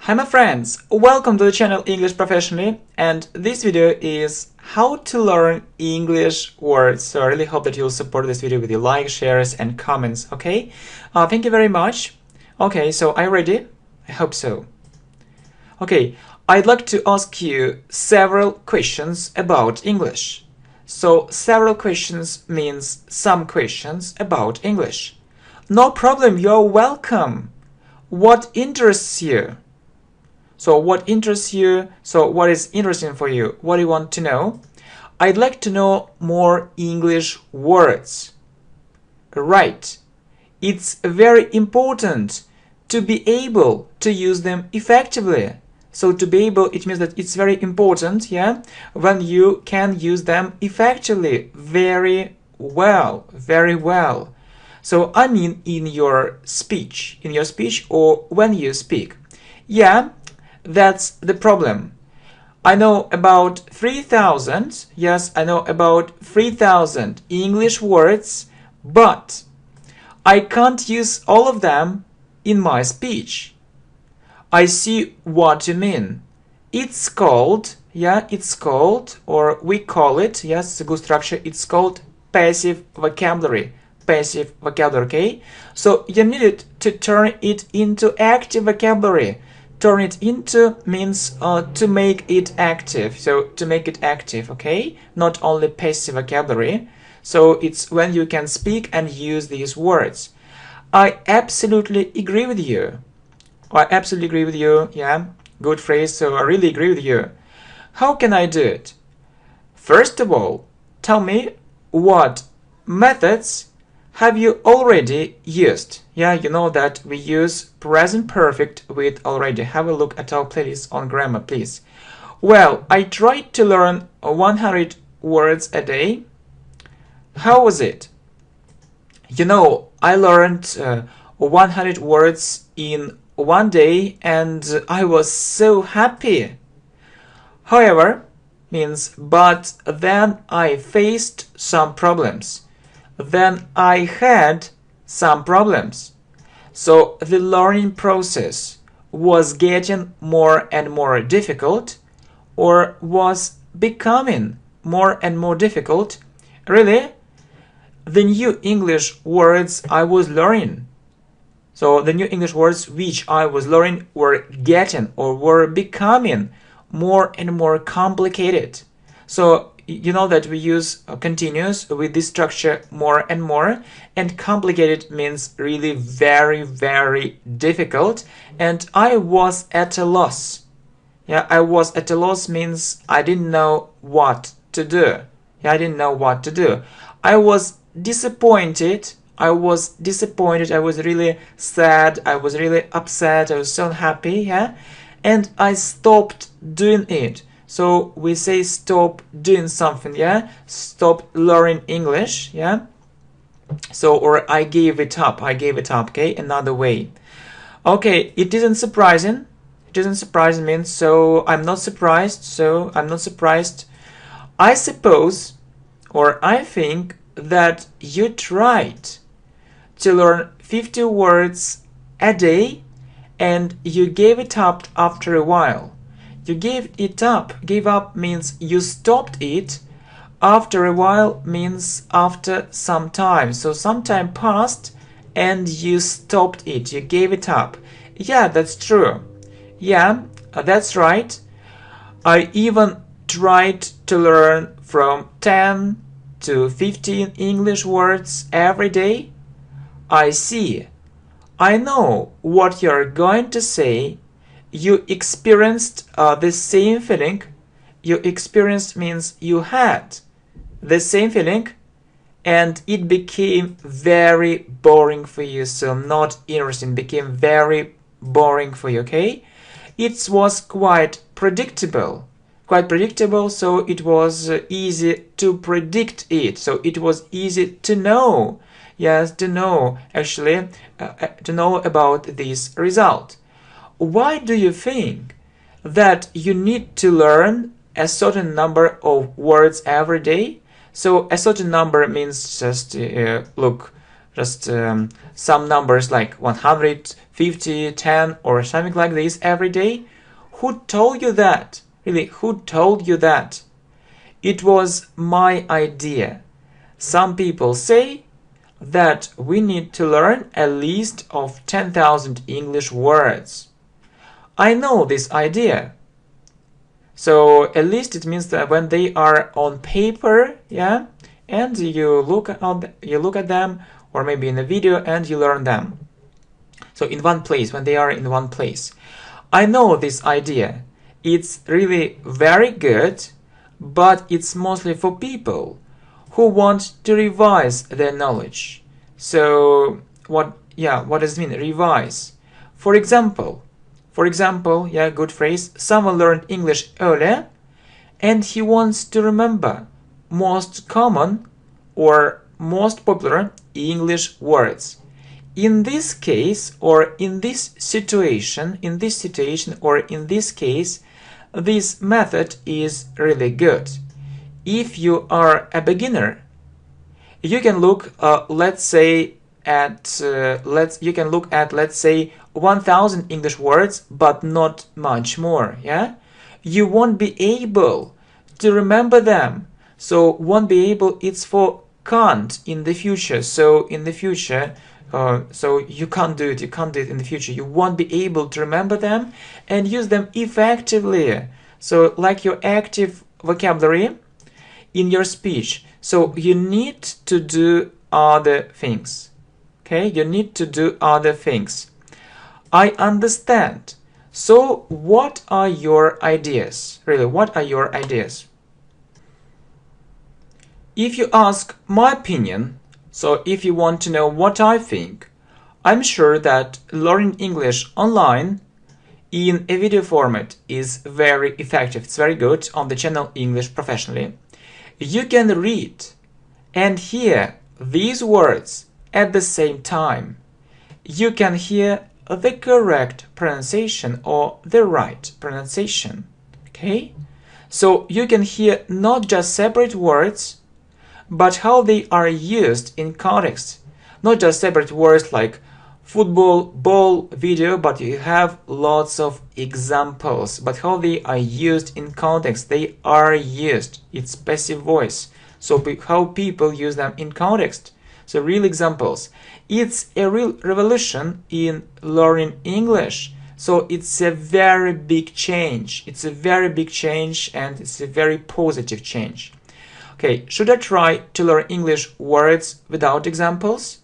Hi my friends, welcome to the channel English Professionally, and this video is how to learn English words. So I really hope that you'll support this video with your likes, shares and comments, okay? Thank you very much. Okay, so are you ready? I hope so. Okay, I'd like to ask you several questions about English. So several questions means some questions about English. No problem, you're welcome. What interests you? So what interests you? So what is interesting for you? What do you want to know? I'd like to know more English words. Right. It's very important to be able to use them effectively. So to be able, it means that it's very important, yeah, when you can use them effectively, very well, very well. So I mean in your speech or when you speak. Yeah. That's the problem. I know about 3,000, yes, I know about 3,000 English words, but I can't use all of them in my speech. I see what you mean. It's called, or we call it, yes, it's a good structure, it's called passive vocabulary. Passive vocabulary, okay? So you need to turn it into active vocabulary. Turn it into means to make it active. So to make it active, okay? Not only passive vocabulary. So it's when you can speak and use these words. I absolutely agree with you. I absolutely agree with you. Yeah, good phrase. So I really agree with you. How can I do it? First of all, tell me what methods have you already used? Yeah, you know that we use present perfect with already. Have a look at our playlist on grammar, please. Well, I tried to learn 100 words a day. How was it? You know, I learned 100 words in one day and I was so happy. However, but then I faced some problems. Then I had some problems. So the learning process was getting more and more difficult, or was becoming more and more difficult. Really, the new English words I was learning. So the new English words which I was learning were getting or were becoming more and more complicated. So you know that we use continuous with this structure more, and complicated means really very, very difficult, and I was at a loss. Yeah, I was at a loss means I didn't know what to do. Yeah, I didn't know what to do. I was disappointed. I was really sad. I was really upset. I was so unhappy. Yeah, and I stopped doing it. So we say stop doing something, yeah? Stop learning English, yeah? So, or I gave it up, okay? Another way. Okay, it isn't surprising. It isn't surprising means so I'm not surprised, I suppose, or I think that you tried to learn 50 words a day and you gave it up after a while. You gave up means you stopped it. After a while means after some time. So some time passed and you stopped it. You gave it up. Yeah, that's true. Yeah, that's right. I even tried to learn from 10 to 15 English words every day. I see. I know what you're going to say. You experienced the same feeling. You experienced means you had the same feeling and it became very boring for you. So not interesting, became very boring for you, okay? It was quite predictable, so it was easy to predict it. So it was easy to know, yes, to know about this result. Why do you think that you need to learn a certain number of words every day? So a certain number means just some numbers like 100, 50, 10 or something like this every day? Who told you that? Really, who told you that? It was my idea. Some people say that we need to learn a list of 10,000 English words. I know this idea. So a list, it means that when they are on paper, yeah, and you look at them, or maybe in a video, and you learn them. So in one place, when they are in one place. I know this idea. It's really very good, but it's mostly for people who want to revise their knowledge. So what does it mean, revise? For example, yeah, good phrase, someone learned English earlier and he wants to remember most common or most popular English words. In this case, or in this situation, or in this case, this method is really good. If you are a beginner, you can look, let's say, let's say 1,000 English words, but not much more. Yeah, you won't be able to remember them. So won't be able. It's for can't in the future. So in the future. So you can't do it in the future. You won't be able to remember them and use them effectively. So like your active vocabulary in your speech. So you need to do other things. Okay, you need to do other things. I understand. So what are your ideas? Really, what are your ideas? If you ask my opinion, so if you want to know what I think, I'm sure that learning English online in a video format is very effective. It's very good on the channel English Professionally. You can read and hear these words at the same time. You can hear the correct pronunciation or the right pronunciation. Okay? So you can hear not just separate words, but how they are used in context. Not just separate words like football, ball, video, but you have lots of examples. But how they are used in context, they are used. It's passive voice. So how people use them in context. So real examples. It's a real revolution in learning English. So it's a very big change. It's a very big change and it's a very positive change. Okay, should I try to learn English words without examples?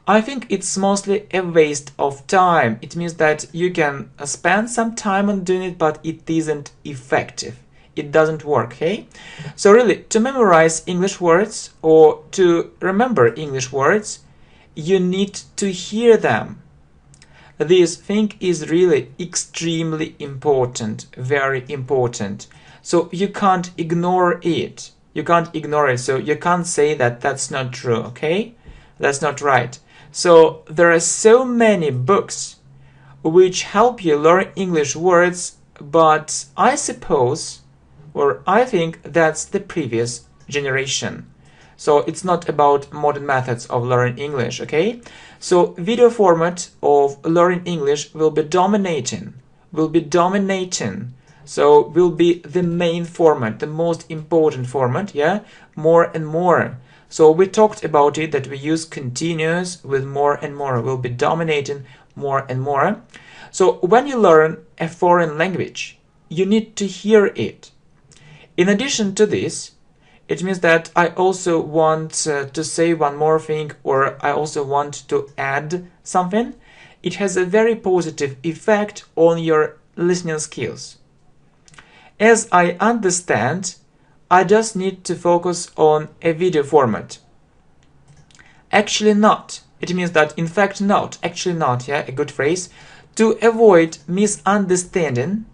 I think it's mostly a waste of time. It means that you can spend some time on doing it, but it isn't effective. It doesn't work, okay? So really, to memorize English words or to remember English words, you need to hear them. This thing is really extremely important, very important. So you can't ignore it. You can't ignore it. So you can't say that that's not true, okay? That's not right. So there are so many books which help you learn English words, but I suppose, or I think that's the previous generation. So it's not about modern methods of learning English, okay? So video format of learning English will be dominating. So will be the main format, the most important format, yeah? More and more. So we talked about it, that we use continuous with more and more, will be dominating more and more. So when you learn a foreign language, you need to hear it. In addition to this, it means that I also want to say one more thing, or I also want to add something. It has a very positive effect on your listening skills. As I understand, I just need to focus on a video format. Actually not. It means that in fact not. Actually not, yeah, a good phrase. To avoid misunderstanding.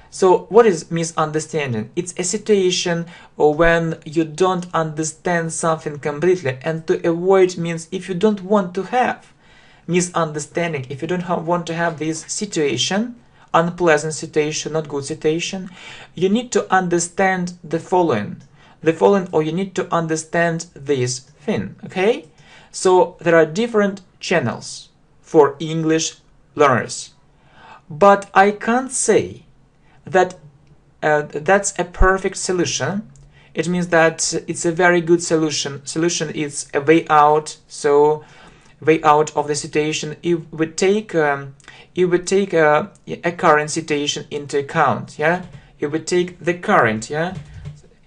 So what is misunderstanding? It's a situation when you don't understand something completely, and to avoid means if you don't want to have misunderstanding, if you don't want to have this situation, unpleasant situation, not good situation, you need to understand the following, or you need to understand this thing, okay? So there are different channels for English learners. But I can't say that that's a perfect solution. It means that it's a very good solution. Solution is a way out. So way out of the situation. It would take a current situation into account. Yeah, it would take the current. Yeah,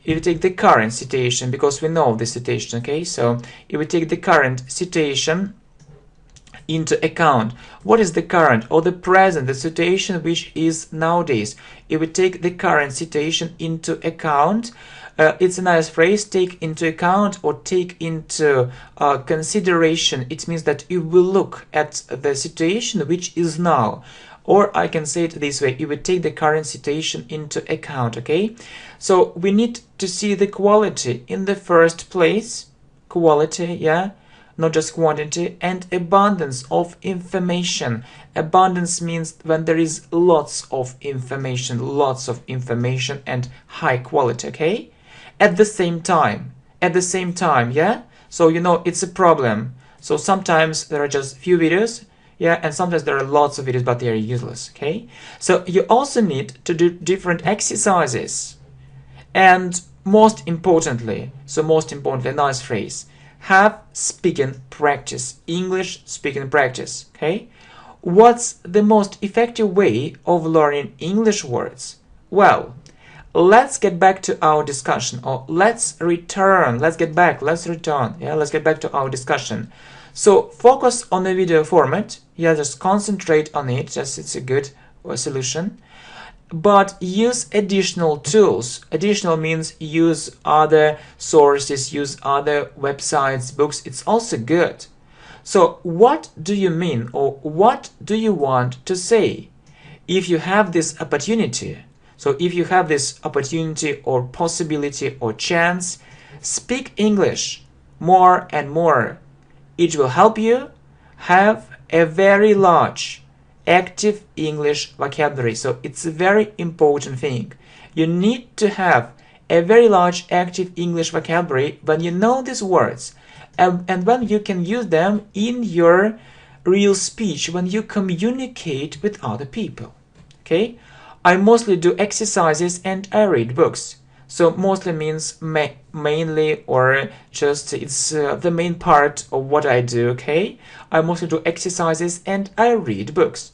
it would take the current situation because we know the situation. Okay, so it would take the current situation into account. What is the current or the present, the situation which is nowadays? It would take the current situation into account. It's a nice phrase, take into account or take into consideration. It means that you will look at the situation which is now. Or I can say it this way, you would take the current situation into account, okay? So we need to see the quality in the first place. Quality, yeah? Not just quantity, and abundance of information. Abundance means when there is lots of information and high quality, okay? At the same time, yeah? So you know it's a problem. So sometimes there are just few videos, yeah, and sometimes there are lots of videos, but they are useless, okay? So you also need to do different exercises. And most importantly, a nice phrase, have speaking practice, English speaking practice, okay? What's the most effective way of learning English words? Well, let's get back to our discussion, or let's get back to our discussion. So focus on the video format, yeah, just concentrate on it, it's a good solution. But use additional tools. Additional means use other sources, use other websites, books. It's also good. So what do you mean, or what do you want to say? If you have this opportunity, or possibility or chance, speak English more and more. It will help you have a very large active English vocabulary. So it's a very important thing. You need to have a very large active English vocabulary when you know these words and when you can use them in your real speech, when you communicate with other people. Okay? I mostly do exercises and I read books. So mostly means mainly, or just it's the main part of what I do, okay? I mostly do exercises and I read books.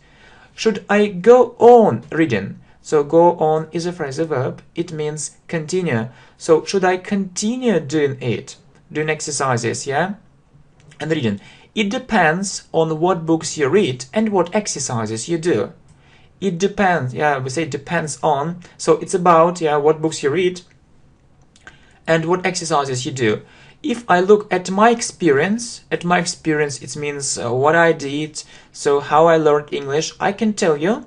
Should I go on reading? So go on is a phrasal verb. It means continue. So should I continue doing it? Doing exercises, yeah? And reading. It depends on what books you read and what exercises you do. It depends, yeah, we say depends on. So it's about, yeah, what books you read and what exercises you do. If I look at my experience, it means what I did, so how I learned English, I can tell you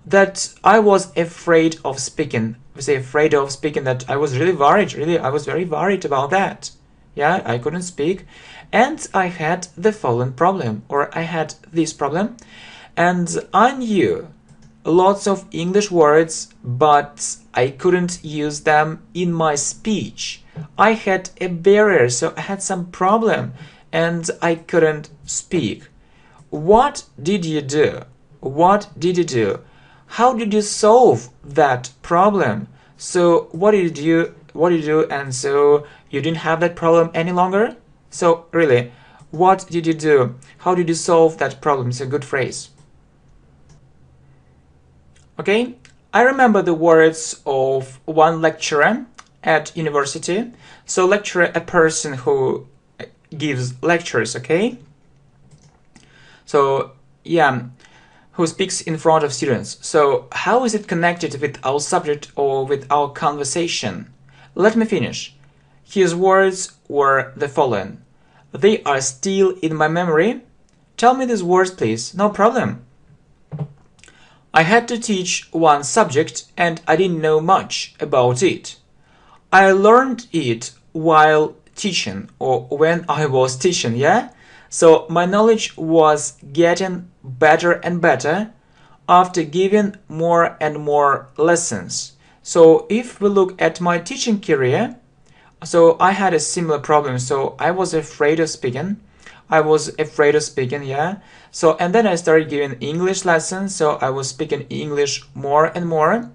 that I was afraid of speaking. We say afraid of speaking, that I was really worried, I was very worried about that. Yeah, I couldn't speak. And I had the following problem, or I had this problem, and I knew lots of English words, but I couldn't use them in my speech. I had a barrier, so I had some problem and I couldn't speak. What did you do? How did you solve that problem? So what did you do, and so you didn't have that problem any longer? So really, what did you do? How did you solve that problem? It's a good phrase. Okay, I remember the words of one lecturer at university. So lecturer, a person who gives lectures, okay? So yeah, who speaks in front of students. So how is it connected with our subject or with our conversation? Let me finish. His words were the following. They are still in my memory. Tell me these words, please. No problem. I had to teach one subject and I didn't know much about it. I learned it while teaching, or when I was teaching, yeah? So my knowledge was getting better and better after giving more and more lessons. So if we look at my teaching career, so I had a similar problem. So I was afraid of speaking. I was afraid of speaking, yeah. So, and then I started giving English lessons, so I was speaking English more and more.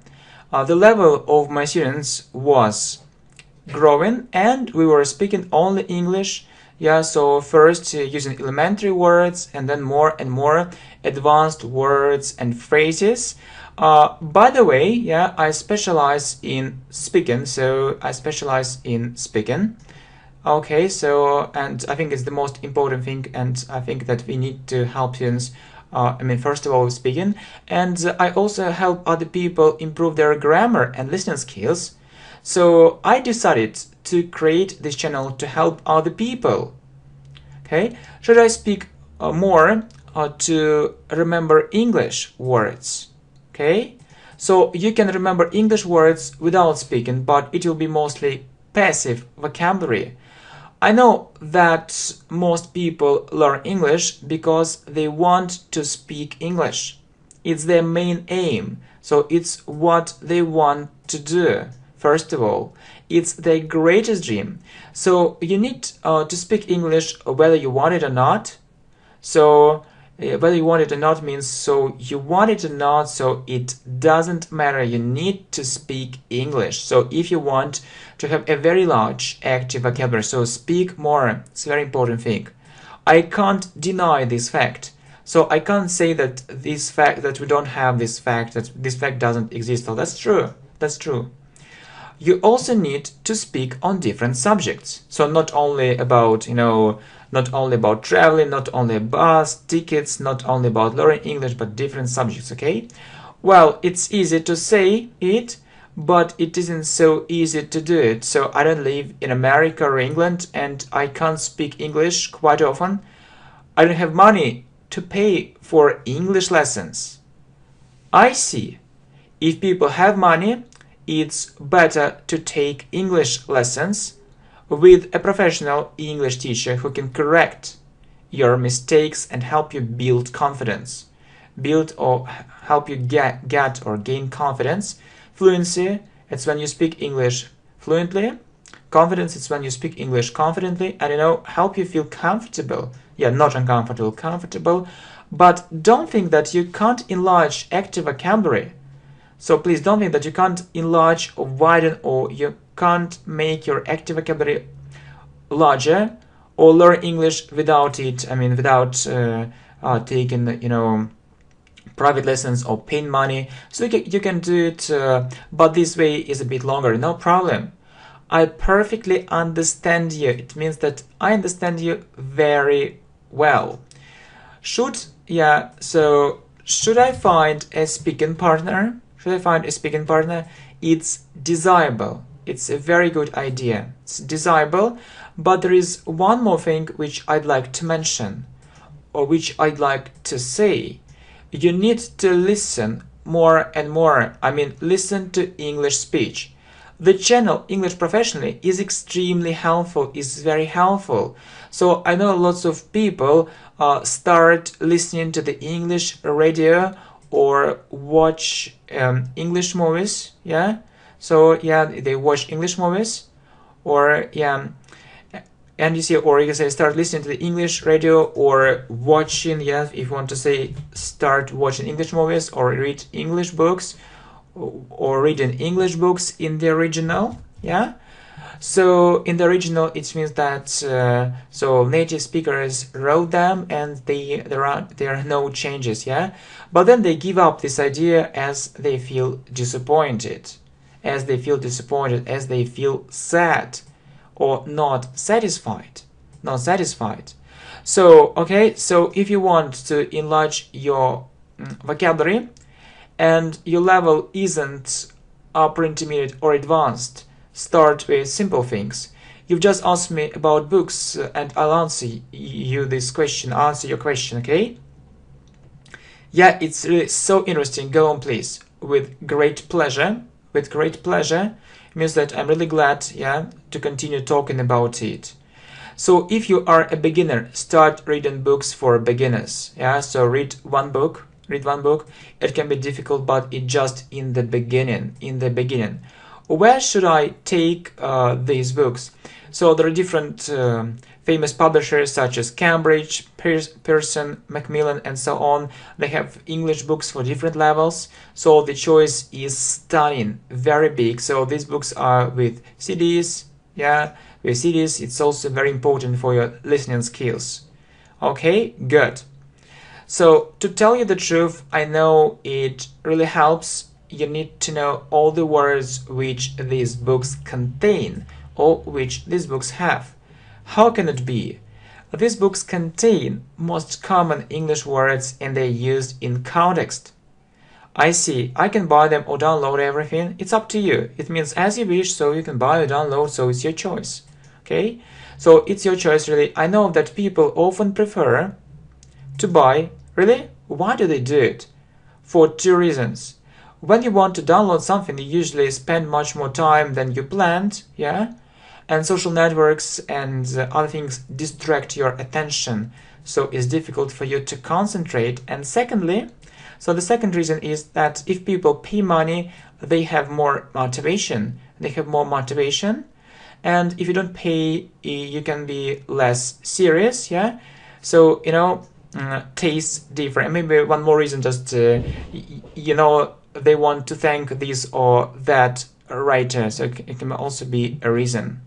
The level of my students was growing, and we were speaking only English, yeah. So first using elementary words, and then more and more advanced words and phrases. By the way, yeah, I specialize in speaking, so I specialize in speaking. Okay, so, and I think it's the most important thing, and I think that we need to help students, first of all, with speaking, and I also help other people improve their grammar and listening skills. So I decided to create this channel to help other people. Okay, should I speak more to remember English words? Okay, so you can remember English words without speaking, but it will be mostly passive vocabulary. I know that most people learn English because they want to speak English. It's their main aim, so it's what they want to do. First of all, it's their greatest dream. So you need to speak English whether you want it or not. So whether you want it or not means so you want it or not, so it doesn't matter. You need to speak English. So if you want to have a very large active vocabulary, so speak more. It's a very important thing. I can't deny this fact. So I can't say that this fact, that we don't have this fact, that this fact doesn't exist. So that's true. That's true. You also need to speak on different subjects. So not only about, not only about traveling, not only bus tickets, not only about learning English, but different subjects, okay? Well, it's easy to say it, but it isn't so easy to do it. So I don't live in America or England, and I can't speak English quite often. I don't have money to pay for English lessons. I see. If people have money, it's better to take English lessons with a professional English teacher who can correct your mistakes and help you build confidence. Build or help you get or gain confidence. Fluency, it's when you speak English fluently. Confidence, it's when you speak English confidently. And help you feel comfortable. Yeah, not uncomfortable, comfortable. But don't think that you can't enlarge active vocabulary. So please don't think that you can't enlarge or widen, or you can't make your active vocabulary larger, or learn English without it. Without taking, private lessons or paying money. So you can do it, but this way is a bit longer. No problem. I perfectly understand you. It means that I understand you very well. Should I find a speaking partner? Should I find a speaking partner? It's desirable. It's a very good idea. It's desirable, but there is one more thing which I'd like to mention, or which I'd like to say. You need to listen more and more. Listen to English speech. The channel English Professionally is extremely helpful, is very helpful. So I know lots of people start listening to the English radio or watch English movies, yeah. So yeah, they watch English movies, or yeah, and you see, or you can say start listening to the English radio or watching, yeah, if you want to say start watching English movies or read English books, or reading English books in the original, yeah. So in the original, it means that so native speakers wrote them, and there are no changes, yeah. But then they give up this idea as they feel disappointed, as they feel sad or not satisfied. So okay, so if you want to enlarge your vocabulary and your level isn't upper intermediate or advanced, start with simple things. You've just asked me about books, and I'll answer your question, okay? Yeah, it's really so interesting. Go on, please. With great pleasure. It means that I'm really glad, yeah, to continue talking about it. So if you are a beginner, start reading books for beginners, yeah? So read one book. It can be difficult, but it's just in the beginning. Where should I take these books? So there are different famous publishers such as Cambridge, Pearson, Macmillan, and so on. They have English books for different levels, so the choice is stunning, very big. So these books are with CDs, yeah, with CDs. It's also very important for your listening skills. Okay, good. So to tell you the truth, I know it really helps. You need to know all the words which these books contain or which these books have. How can it be? These books contain most common English words and they're used in context. I see, I can buy them or download everything. It's up to you. It means as you wish, so you can buy or download, so it's your choice. Okay? So it's your choice really. I know that people often prefer to buy. Really? Why do they do it? For two reasons. When you want to download something, you usually spend much more time than you planned, yeah? And social networks and other things distract your attention, so it's difficult for you to concentrate. And secondly, so the second reason is that if people pay money, they have more motivation. And if you don't pay, you can be less serious, yeah? So, you know, tastes different. Maybe one more reason, just you know, they want to thank this or that writer, so it can also be a reason.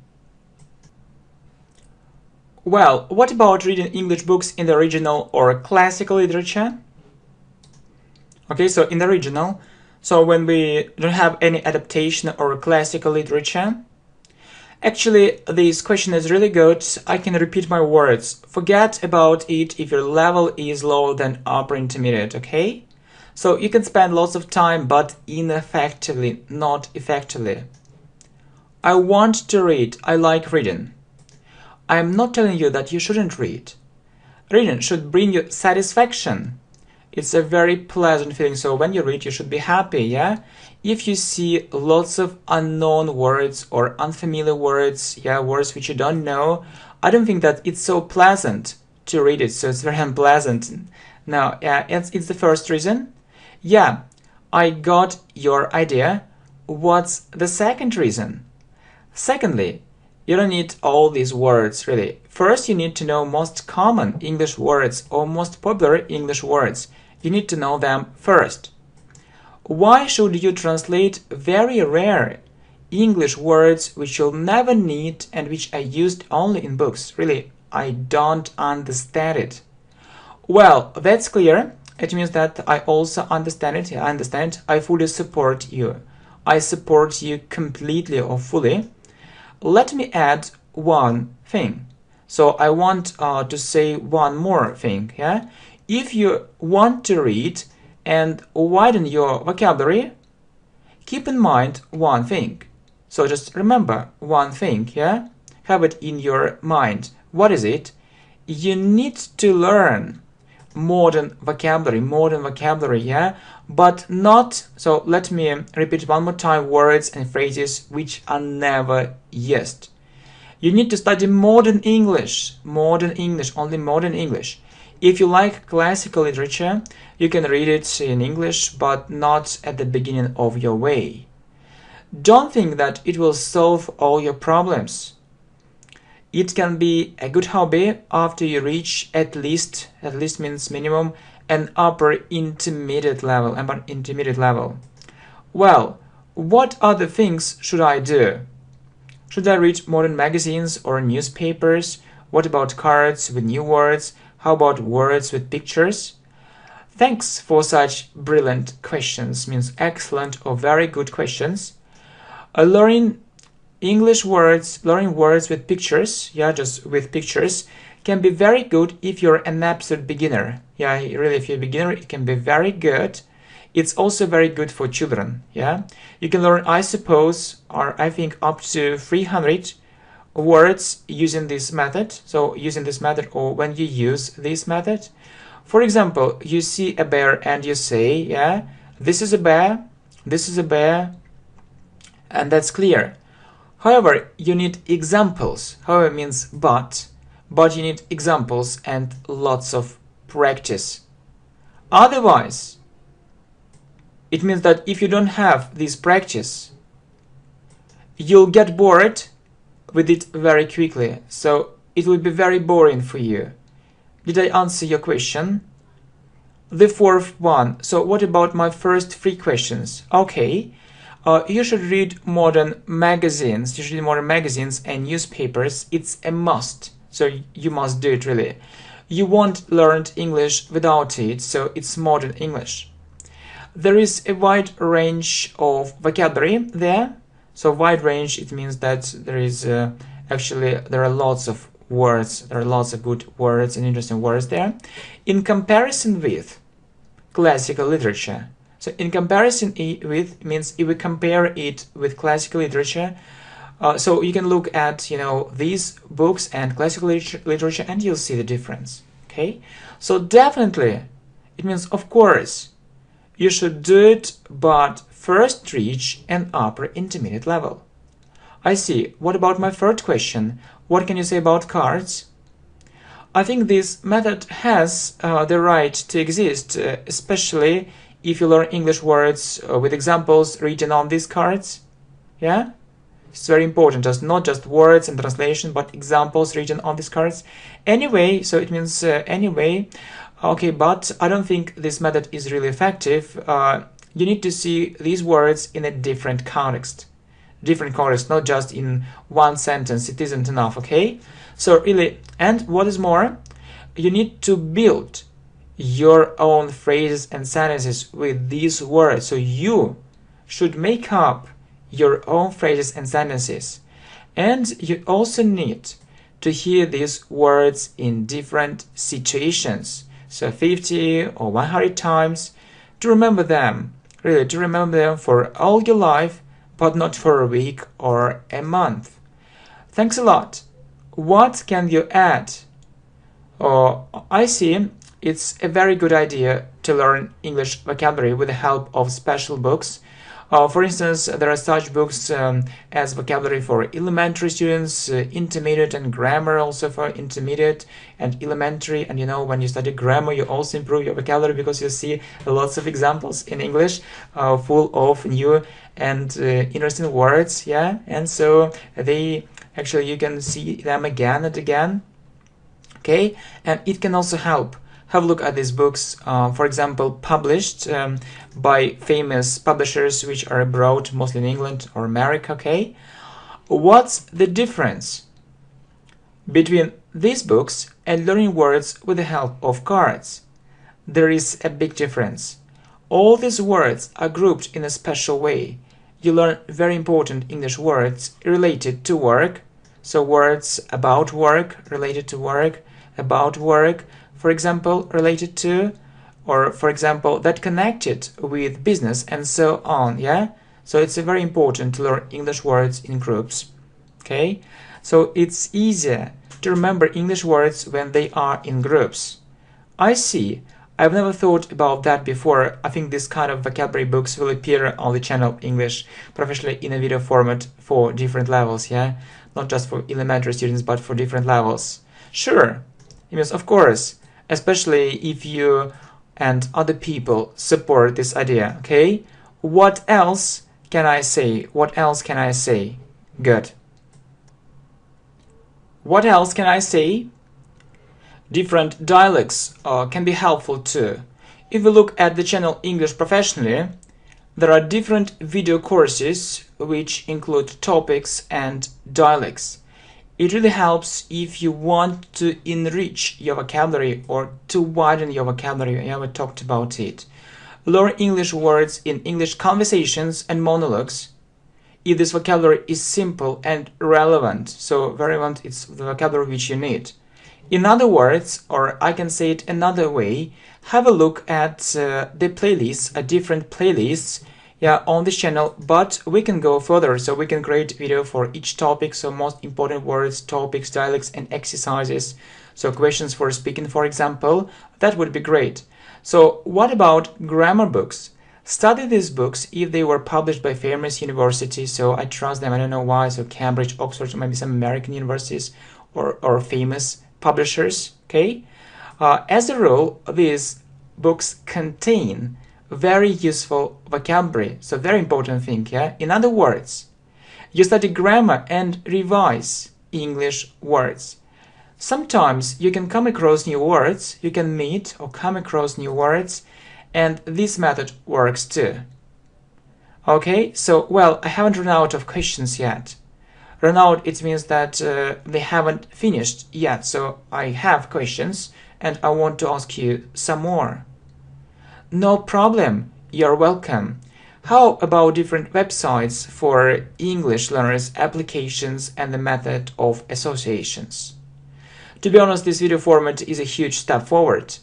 Well, what about reading English books in the original or classical literature? Okay, so in the original, so when we don't have any adaptation or classical literature. Actually, this question is really good. I can repeat my words. Forget about it if your level is lower than upper intermediate, okay? So you can spend lots of time, but ineffectively, not effectively. I want to read. I like reading. I'm not telling you that you shouldn't read. Reading should bring you satisfaction. It's a very pleasant feeling, so when you read, you should be happy, yeah? If you see lots of unknown words or unfamiliar words, yeah, words which you don't know, I don't think that it's so pleasant to read it, so it's very unpleasant. Now, yeah, it's the first reason. Yeah, I got your idea. What's the second reason? Secondly, you don't need all these words, really. First, you need to know most common English words or most popular English words. You need to know them first. Why should you translate very rare English words which you'll never need and which are used only in books? Really, I don't understand it. Well, that's clear. It means that I also understand it. I understand. I fully support you. I support you completely or fully. Let me add one thing. So I want to say one more thing. Yeah, if you want to read and widen your vocabulary, keep in mind one thing. So just remember one thing. Yeah, have it in your mind. What is it? You need to learn modern vocabulary, yeah, but not, so let me repeat one more time, words and phrases which are never used. You need to study modern English, only modern English. If you like classical literature, you can read it in English, but not at the beginning of your way. Don't think that it will solve all your problems. It can be a good hobby after you reach at least means minimum, an upper intermediate level. Well, what other things should I do? Should I read modern magazines or newspapers? What about cards with new words? How about words with pictures? Thanks for such brilliant questions, means excellent or very good questions. Learning words with pictures, yeah, just with pictures, can be very good if you're an absolute beginner. Yeah, really, if you're a beginner, it can be very good. It's also very good for children, yeah. You can learn, I suppose, or I think up to 300 words using this method. So using this method, or when you use this method. For example, you see a bear and you say, yeah, this is a bear, and that's clear. However, you need examples. However means but you need examples and lots of practice. Otherwise, it means that if you don't have this practice, you'll get bored with it very quickly. So it will be very boring for you. Did I answer your question? The fourth one. So what about my first three questions? Okay. You should read modern magazines. You should read modern magazines and newspapers. It's a must. So you must do it really. You won't learn English without it, so it's modern English. There is a wide range of vocabulary there. So wide range, it means that there is actually there are lots of words. There are lots of good words and interesting words there. In comparison with classical literature. So in comparison with means if we compare it with classical literature, so you can look at, these books and classical literature and you'll see the difference. Okay, so definitely it means, of course, you should do it, but first reach an upper intermediate level. I see. What about my third question? What can you say about cards? I think this method has the right to exist, especially if you learn English words with examples written on these cards. Yeah? It's very important, not just words and translation, but examples written on these cards. Anyway, so it means anyway. Okay, but I don't think this method is really effective. You need to see these words in a different context. Different context, not just in one sentence. It isn't enough, okay? So really, and what is more, you need to build your own phrases and sentences with these words. So you should make up your own phrases and sentences. And you also need to hear these words in different situations. So 50 or 100 times to remember them. Really, to remember them for all your life, but not for a week or a month. Thanks a lot. What can you add? I see it's a very good idea to learn English vocabulary with the help of special books. For instance, there are such books as vocabulary for elementary students, intermediate, and grammar also for intermediate and elementary. And when you study grammar, you also improve your vocabulary because you see lots of examples in English full of new and interesting words. Yeah, and so you can see them again and again. Okay, and it can also help. Have a look at these books, for example, published by famous publishers which are abroad, mostly in England or America, okay? What's the difference between these books and learning words with the help of cards? There is a big difference. All these words are grouped in a special way. You learn very important English words related to work, so words about work, related to work, about work, for example, related to, or for example, that connected with business and so on, yeah? So it's very important to learn English words in groups, okay? So it's easier to remember English words when they are in groups. I see. I've never thought about that before. I think this kind of vocabulary books will appear on the channel English Professionally in a video format for different levels, yeah? Not just for elementary students, but for different levels. Sure. Yes, of course. Especially if you and other people support this idea, okay? What else can I say? What else can I say? Good. What else can I say? Different dialects can be helpful too. If we look at the channel English Professionally, there are different video courses which include topics and dialects. It really helps if you want to enrich your vocabulary or to widen your vocabulary. I haven't talked about it. Learn English words in English conversations and monologues. If this vocabulary is simple and relevant, so relevant, it's the vocabulary which you need. In other words, or I can say it another way, have a look at the playlists, different playlists, on this channel, but we can go further, so we can create video for each topic, so most important words, topics, dialects, and exercises, so questions for speaking, for example. That would be great. So what about grammar books? Study these books if they were published by famous universities, so I trust them. I don't know why, so Cambridge, Oxford, maybe some American universities or famous publishers, okay? As a rule, these books contain very useful vocabulary, so very important thing, yeah? In other words, you study grammar and revise English words. Sometimes you can come across new words, you can meet or come across new words, and this method works too. Okay, so, well, I haven't run out of questions yet. Run out, it means that they haven't finished yet, so I have questions and I want to ask you some more. No problem, you're welcome. How about different websites for English learners, applications, and the method of associations? To be honest, this video format is a huge step forward,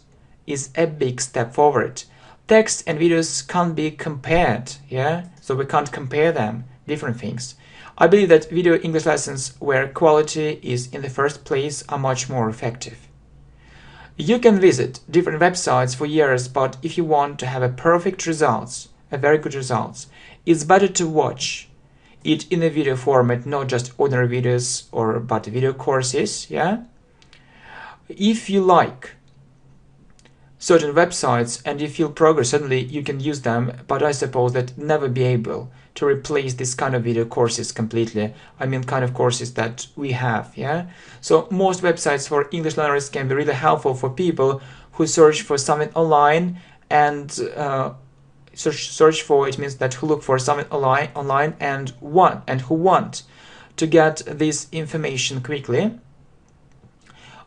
is a big step forward. Text and videos can't be compared, yeah? So we can't compare them, different things. I believe that video English lessons where quality is in the first place are much more effective. You can visit different websites for years, but if you want to have a perfect results, a very good results, it's better to watch it in a video format, not just ordinary videos but video courses, yeah? If you like certain websites and you feel progress, certainly you can use them, but I suppose that never be able to replace this kind of video courses completely. I mean, kind of courses that we have, yeah? So most websites for English learners can be really helpful for people who search for something online and search for, it means that who look for something online and who want to get this information quickly.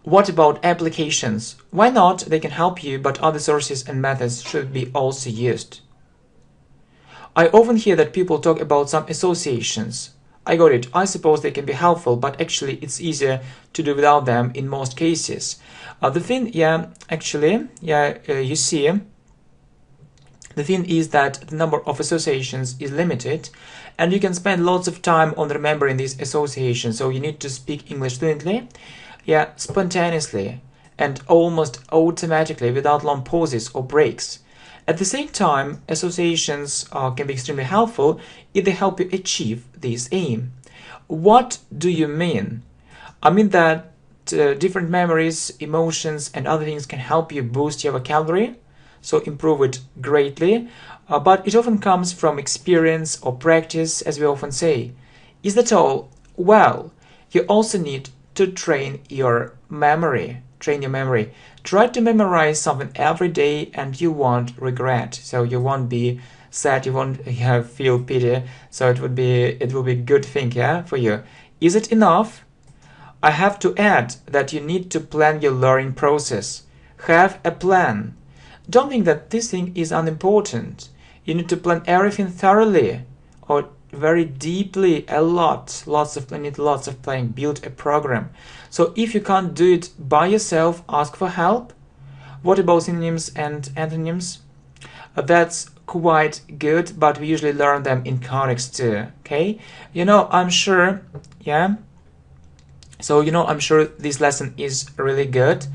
What about applications? Why not? They can help you, but other sources and methods should be also used. I often hear that people talk about some associations. I got it. I suppose they can be helpful, but actually it's easier to do without them in most cases. You see, the thing is that the number of associations is limited, and you can spend lots of time on remembering these associations, so you need to speak English fluently, spontaneously, and almost automatically without long pauses or breaks. At the same time, associations can be extremely helpful if they help you achieve this aim. What do you mean? I mean that different memories, emotions, and other things can help you boost your vocabulary, so improve it greatly, but it often comes from experience or practice, as we often say. Is that all? Well, you also need to train your memory. Try to memorize something every day and you won't regret. So you won't be sad, you won't feel pity. So it will be a good thing, yeah, for you. Is it enough? I have to add that you need to plan your learning process. Have a plan. Don't think that this thing is unimportant. You need to plan everything thoroughly or very deeply, lots of planning, build a program. So if you can't do it by yourself, ask for help. What about synonyms and antonyms? That's quite good, but we usually learn them in context too, okay? I'm sure, yeah? So, I'm sure this lesson is really good.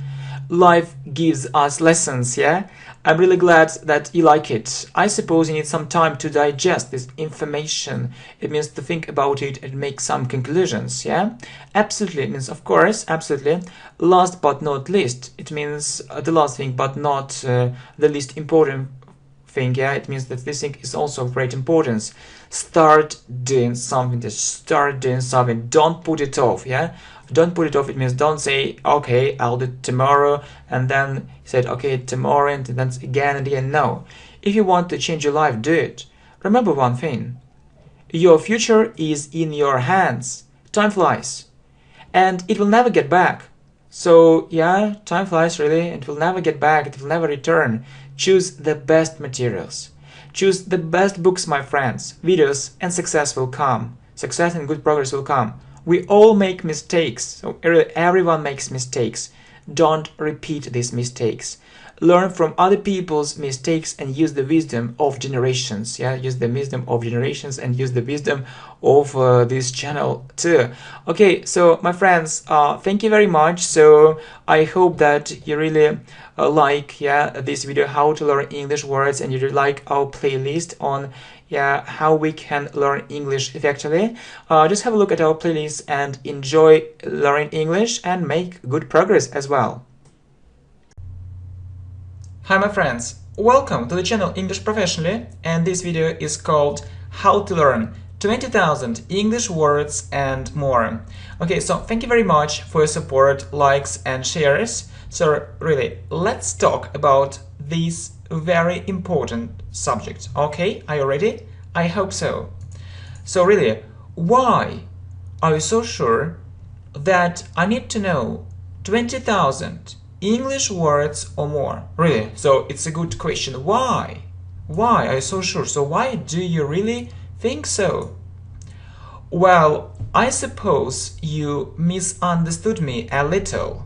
Life gives us lessons, yeah? I'm really glad that you like it. I suppose you need some time to digest this information. It means to think about it and make some conclusions, yeah? Absolutely, it means, of course, absolutely. Last but not least, it means the last thing but not the least important thing, yeah? It means that this thing is also of great importance. Start doing something, don't put it off, yeah? Don't put it off. It means don't say, okay, I'll do it tomorrow, and then you said, okay, tomorrow, and then again and again. No. If you want to change your life, do it. Remember one thing. Your future is in your hands. Time flies. And it will never get back. So, yeah, time flies really, and it will never get back. It will never return. Choose the best materials. Choose the best books, my friends. Videos, and success will come. Success and good progress will come. We all make mistakes, so everyone makes mistakes. Don't repeat these mistakes. Learn from other people's mistakes and use the wisdom of generations. Yeah, use the wisdom of generations and use the wisdom of this channel too. Okay, so my friends, thank you very much. So I hope that you really like this video, how to learn English words, and you really like our playlist on how we can learn English effectively. Just have a look at our playlist and enjoy learning English and make good progress as well. Hi my friends, welcome to the channel English Professionally, and this video is called How to Learn 20,000 English words and more. Okay, so thank you very much for your support, likes and shares. So really, let's talk about this very important subject. Okay, are you ready? I hope so. So really, why are you so sure that I need to know 20,000 English words or more? Really, so it's a good question. Why? Why are you so sure? So why do you really think so? Well, I suppose you misunderstood me a little.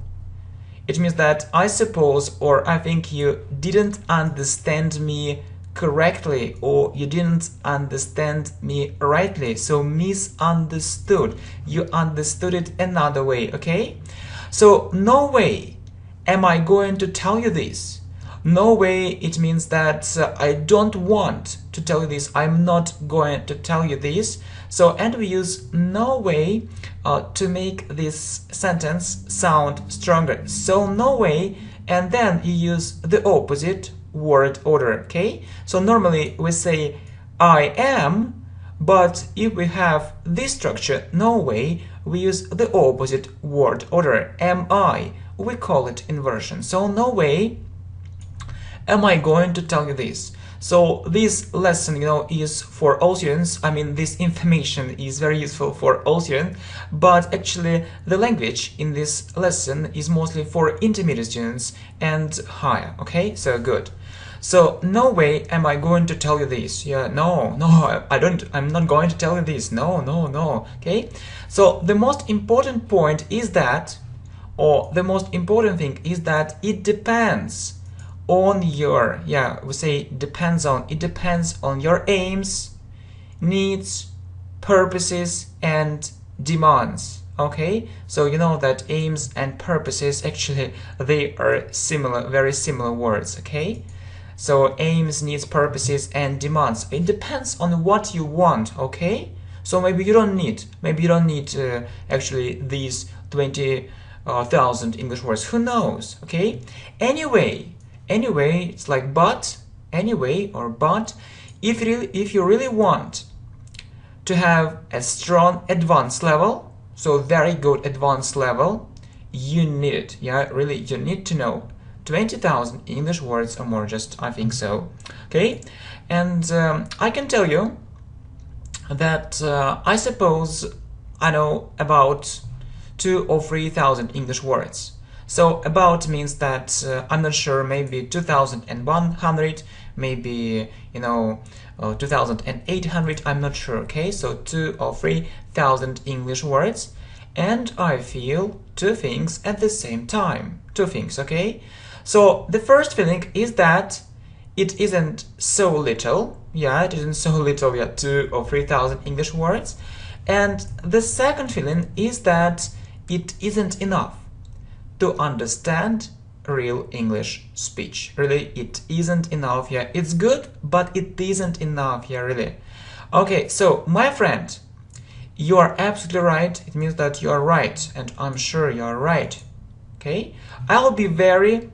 It means that I suppose or I think you didn't understand me correctly or you didn't understand me rightly. So misunderstood. You understood it another way, okay? So no way am I going to tell you this. No way, it means that I don't want to tell you this. I'm not going to tell you this. So, and we use no way to make this sentence sound stronger. So, no way, and then you use the opposite word order, okay? So, normally we say I am, but if we have this structure, no way, we use the opposite word order, am I. We call it inversion. So, no way am I going to tell you this. So this lesson, is for all students. I mean, this information is very useful for all students, but actually the language in this lesson is mostly for intermediate students and higher, okay? So good. So no way am I going to tell you this. Yeah, no, I'm not going to tell you this. No, okay? So the most important point is that, or the most important thing is that it depends on your, we say it depends on your aims, needs, purposes and demands. Okay, so you know that aims and purposes, actually they are similar, very similar words. Okay, so aims, needs, purposes and demands, it depends on what you want. Okay, so maybe you don't need actually these 20,000 English words, who knows. Okay, anyway, it's like but, anyway, or but, if you really want to have a strong advanced level, so very good advanced level, you need it. Really, you need to know 20,000 English words or more, just I think so. Okay, and I can tell you that I suppose I know about 2,000 or 3,000 English words. So about means that I'm not sure, maybe 2,100, maybe 2,800, I'm not sure. Okay, so 2,000 or 3,000 English words, and I feel two things at the same time. Two things, okay? So the first feeling is that it isn't so little. It isn't so little. 2,000 or 3,000 English words, and the second feeling is that it isn't enough to understand real English speech. Really, it isn't enough. It's good, but it isn't enough. Really. Okay, so my friend, you are absolutely right. It means that you are right, and I'm sure you are right. Okay, I'll be very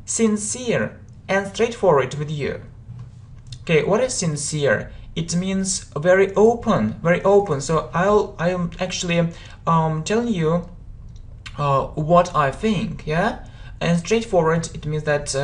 sincere and straightforward with you. Okay, what is sincere? It means very open, very open. So I am actually telling you what I think, and straightforward, it means that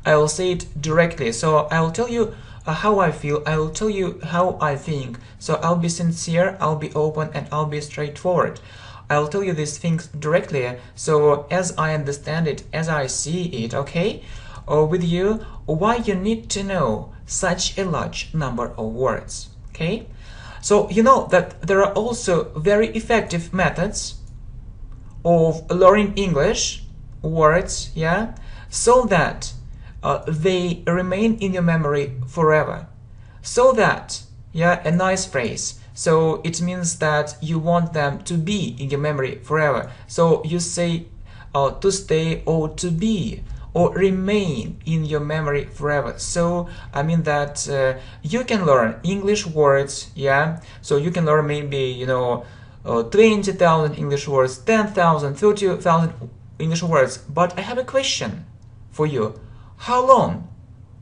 I will say it directly. So I will tell you how I feel, I will tell you how I think. So I'll be sincere, I'll be open, and I'll be straightforward. I'll tell you these things directly, so as I understand it, as I see it, okay? Or with you, why you need to know such a large number of words, okay? So you know that there are also very effective methods of learning English words, so that they remain in your memory forever. So that, a nice phrase. So it means that you want them to be in your memory forever. So you say to stay or to be or remain in your memory forever. So I mean that you can learn English words, so you can learn maybe 20,000 English words, 10,000, 30,000 English words. But I have a question for you. How long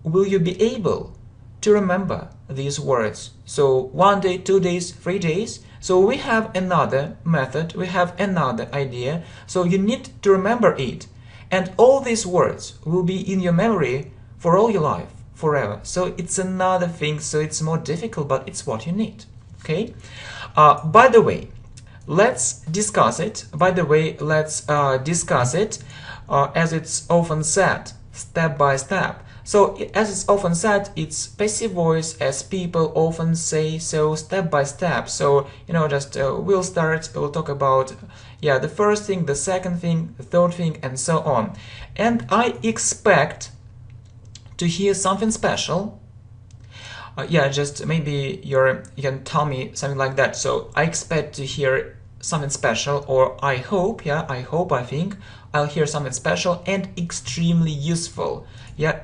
will you be able to remember these words. So 1 day, 2 days, 3 days. So we have another method, we have another idea. So you need to remember it. And all these words will be in your memory for all your life, forever. So it's another thing, so it's more difficult, but it's what you need. Okay? By the way, let's discuss it. As it's often said, step by step. So as it's often said, it's passive voice, as people often say, so step by step. So, we'll talk about, the first thing, the second thing, the third thing, and so on. And I expect to hear something special. Just maybe you can tell me something like that. So I expect to hear something special, or I think I'll hear something special and extremely useful.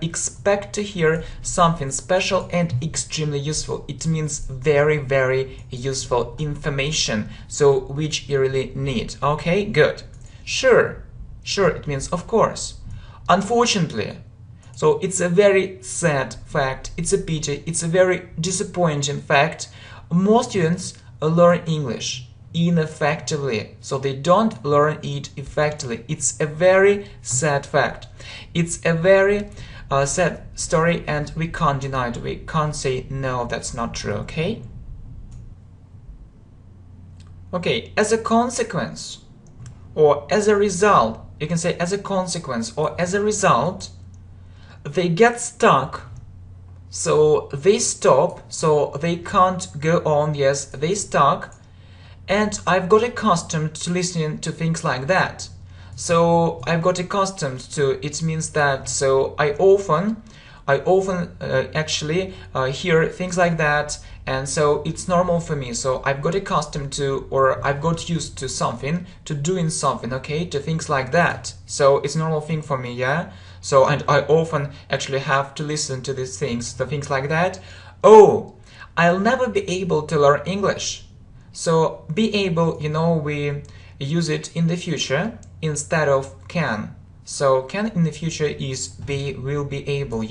Expect to hear something special and extremely useful. It means very, very useful information, so which you really need. Okay, good. Sure, it means of course. Unfortunately. So it's a very sad fact, it's a pity, it's a very disappointing fact. Most students learn English ineffectively, so they don't learn it effectively. It's a very sad fact. It's a very sad story, and we can't deny it. We can't say no, that's not true. Okay, as a consequence, or as a result, you can say as a consequence or as a result, they get stuck. So they stop, so they can't go on. Yes, they stuck. And I've got accustomed to listening to things like that. So I've got accustomed to, it means that, so I often actually hear things like that, and so it's normal for me. So I've got accustomed to, or I've got used to something, to doing something, okay, to things like that. So it's a normal thing for me, yeah? So, and I often actually have to listen to these things, the things like that. Oh, I'll never be able to learn English. So be able, we use it in the future instead of can. So can in the future is will be able,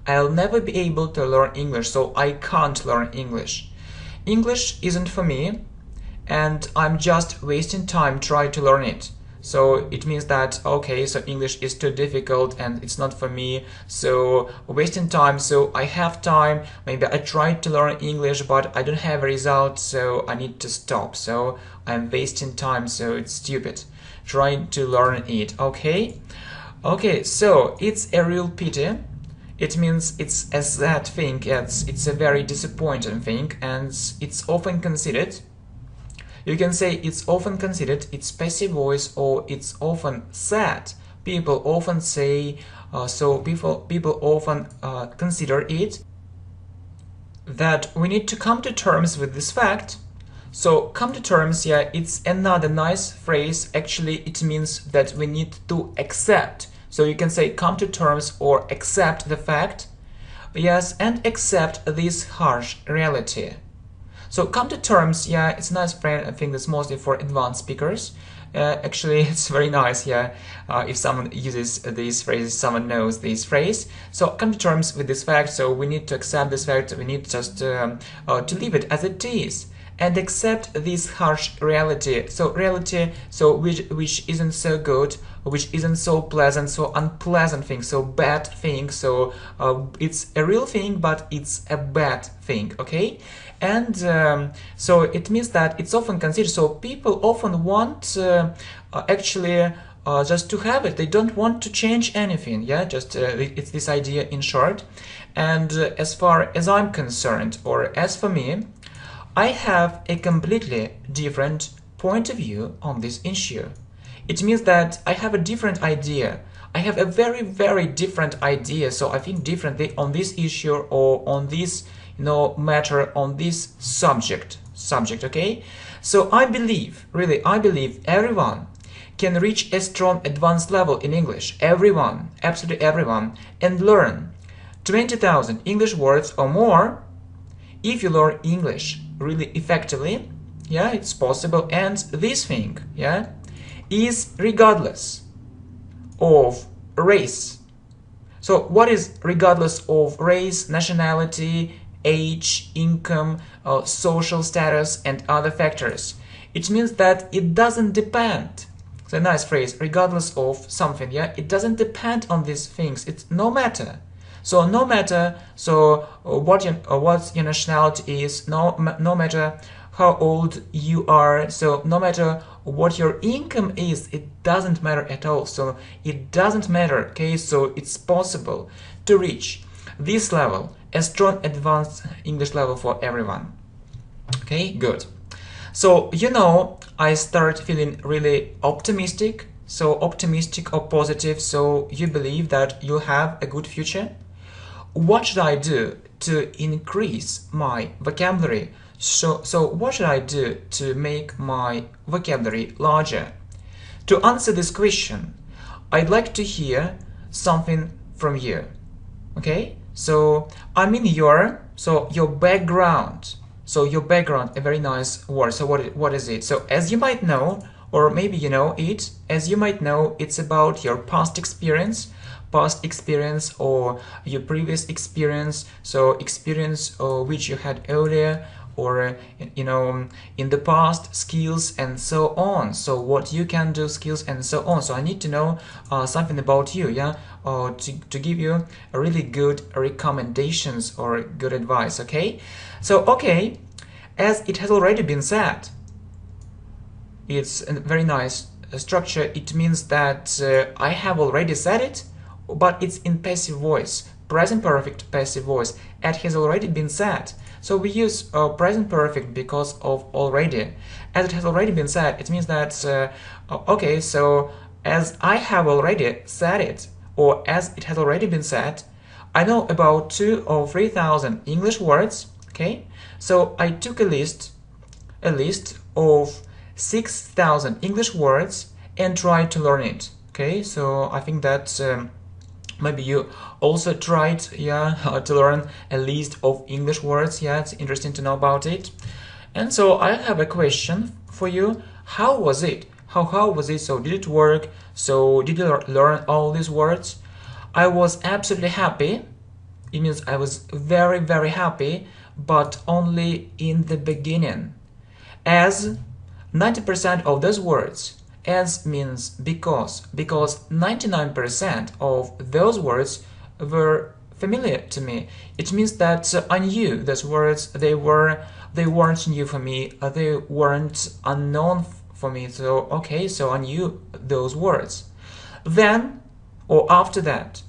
I'll never be able to learn English, so I can't learn English. English isn't for me, and I'm just wasting time trying to learn it. So it means that, okay, so English is too difficult and it's not for me, so wasting time. So I have time, maybe I tried to learn English but I don't have a result, so I need to stop. So I'm wasting time, so it's stupid trying to learn it. Okay, so it's a real pity. It means it's a sad thing, it's a very disappointing thing, and it's often considered, you can say it's often considered, it's passive voice, or it's often said. People often say, so people often consider it, that we need to come to terms with this fact. So come to terms, it's another nice phrase. Actually, it means that we need to accept. So you can say come to terms or accept the fact. Yes, and accept this harsh reality. So come to terms, it's a nice phrase. I think that's mostly for advanced speakers. Actually, it's very nice, if someone uses these phrases, someone knows this phrase. So come to terms with this fact, so we need to accept this fact, we need just to leave it as it is and accept this harsh reality. So reality, so which isn't so good, which isn't so pleasant, so unpleasant thing, so bad thing. So it's a real thing, but it's a bad thing, okay? And so it means that it's often considered, so people often want actually just to have it. They don't want to change anything, it's this idea in short. And as far as I'm concerned, or as for me, I have a completely different point of view on this issue. It means that I have a different idea. I have a very, very different idea, so I think differently on this issue or on this matter, on this subject, okay? So I believe, really, I believe everyone can reach a strong advanced level in English. Everyone, absolutely everyone, and learn 20,000 English words or more if you learn English really effectively. It's possible. And this thing, is regardless of race. So what is regardless of race, nationality, age, income, social status, and other factors. It means that it doesn't depend. It's a nice phrase, regardless of something, yeah? It doesn't depend on these things. It's no matter. So no matter what your nationality is, no matter how old you are, so no matter what your income is, it doesn't matter at all. So it doesn't matter, okay? So it's possible to reach this level, a strong advanced English level for everyone. Okay, good. So, I start feeling really optimistic. So optimistic or positive, so you believe that you'll have a good future. What should I do to increase my vocabulary? So what should I do to make my vocabulary larger? To answer this question, I'd like to hear something from you. Okay? So I mean your background. So your background, a very nice word. So what is it? So as you might know, or maybe you know it, as you might know, it's about your past experience or your previous experience. So experience which you had earlier, or in the past, skills and so on. So what you can do, skills and so on. So I need to know something about you, yeah, to give you a really good recommendations or good advice. Okay, so okay, as it has already been said, it's a very nice structure. It means that I have already said it, but it's in passive voice, present perfect passive voice. It has already been said. So we use present perfect because of already. As it has already been said, it means that, okay, so as I have already said it, or as it has already been said, I know about 2,000 or 3,000 English words, okay? So I took a list of 6,000 English words and tried to learn it, okay? So I think that maybe you also tried, to learn a list of English words. Yeah, it's interesting to know about it. And so I have a question for you. How was it? How was it? So did it work? So did you learn all these words? I was absolutely happy. It means I was very, very happy, but only in the beginning. As 90% of those words, as means because 99% of those words were familiar to me. It means that I knew those words. They weren't new for me. They weren't unknown for me. So okay, so I knew those words. Then, or after that,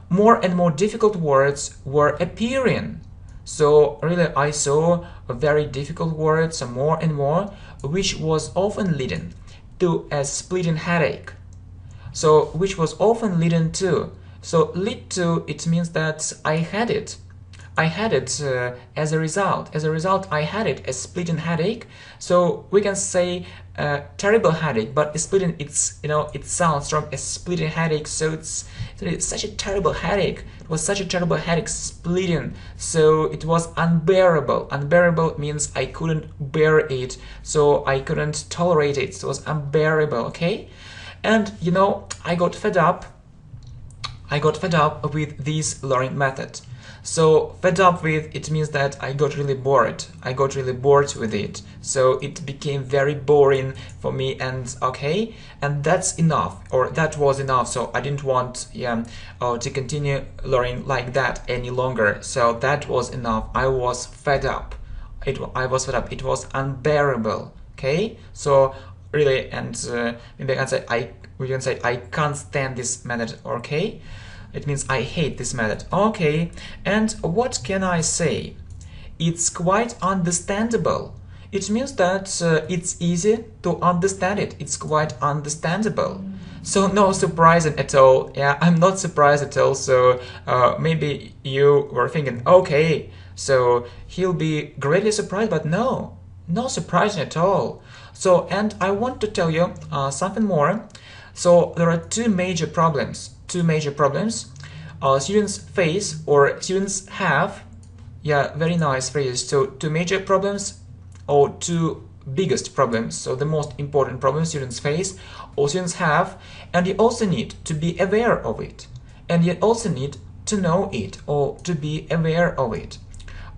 more and more difficult words were appearing. So really, I saw very difficult words, more and more, which was often leading to a splitting headache. So which was often leading to. So lead to, it means that I had it as a result. As a result, I had it, a splitting headache. So we can say terrible headache, but splitting, it sounds strong, a splitting headache. So it's such a terrible headache. It was such a terrible headache, splitting. So it was unbearable. Unbearable means I couldn't bear it. So I couldn't tolerate it. So it was unbearable. Okay, and I got fed up. With this learning method. So fed up with, it means that I got really bored. I got really bored with it. So it became very boring for me, and okay, and that's enough, or that was enough. So I didn't want to continue learning like that any longer. So that was enough. I was fed up. I was fed up. It was unbearable. Okay, so really, and maybe we can say I can't stand this method. Okay, it means I hate this method. Okay, and what can I say? It's quite understandable. It means that it's easy to understand it. It's quite understandable. So no surprising at all. Yeah, I'm not surprised at all. So maybe you were thinking, okay, so he'll be greatly surprised, but no surprising at all. So, and I want to tell you something more. So there are two major problems students face, or students have. Yeah, very nice phrase. So two major problems, or two biggest problems. So the most important problems students face or students have, and you also need to be aware of it, and you also need to know it or to be aware of it.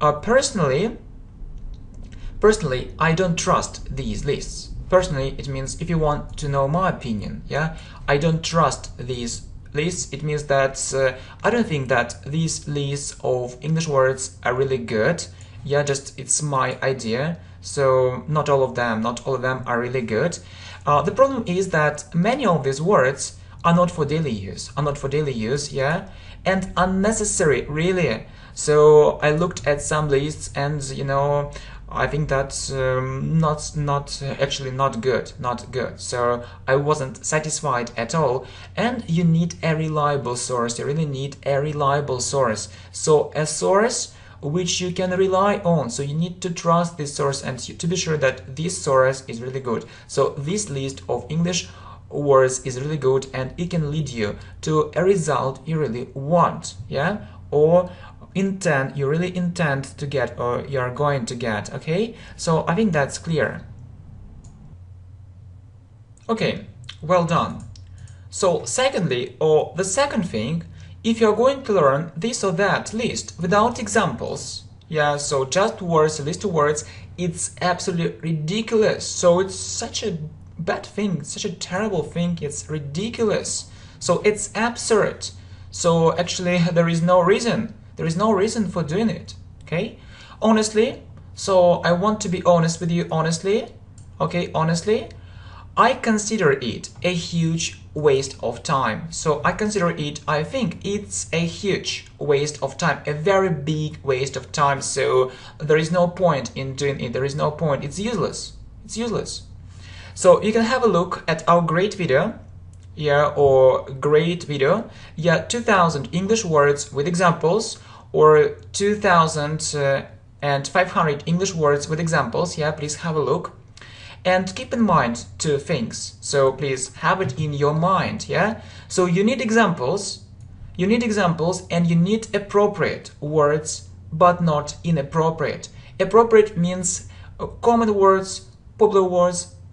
Personally, I don't trust these lists. Personally, it means if you want to know my opinion, yeah, I don't trust these lists. It means that I don't think that these lists of English words are really good. Yeah, just it's my idea. So not all of them are really good. The problem is that many of these words are not for daily use, yeah, and unnecessary, really. So I looked at some lists, and I think that's actually not good. So I wasn't satisfied at all. And you need a reliable source. You really need a reliable source. So a source which you can rely on. So you need to trust this source and to be sure that this source is really good. So this list of English words is really good, and it can lead you to a result you really want, yeah, or you really intend to get, or you're going to get. Okay, so I think that's clear. Okay, well done. So secondly, or the second thing, if you're going to learn this or that list without examples, yeah, so just words, a list of words, it's absolutely ridiculous. So it's such a bad thing, such a terrible thing, it's ridiculous. So it's absurd. So actually there is no reason for doing it, okay? Honestly, so I want to be honest with you, honestly, okay, honestly, I consider it a huge waste of time. So I think it's a huge waste of time, a very big waste of time. So there is no point in doing it, there is no point, it's useless, So you can have a look at our great video, yeah, or great video, yeah, 2000 English words with examples, or 2500 English words with examples, yeah, please have a look. And keep in mind two things, so please have it in your mind, yeah? So you need examples, and you need appropriate words, but not inappropriate. Appropriate means common words, popular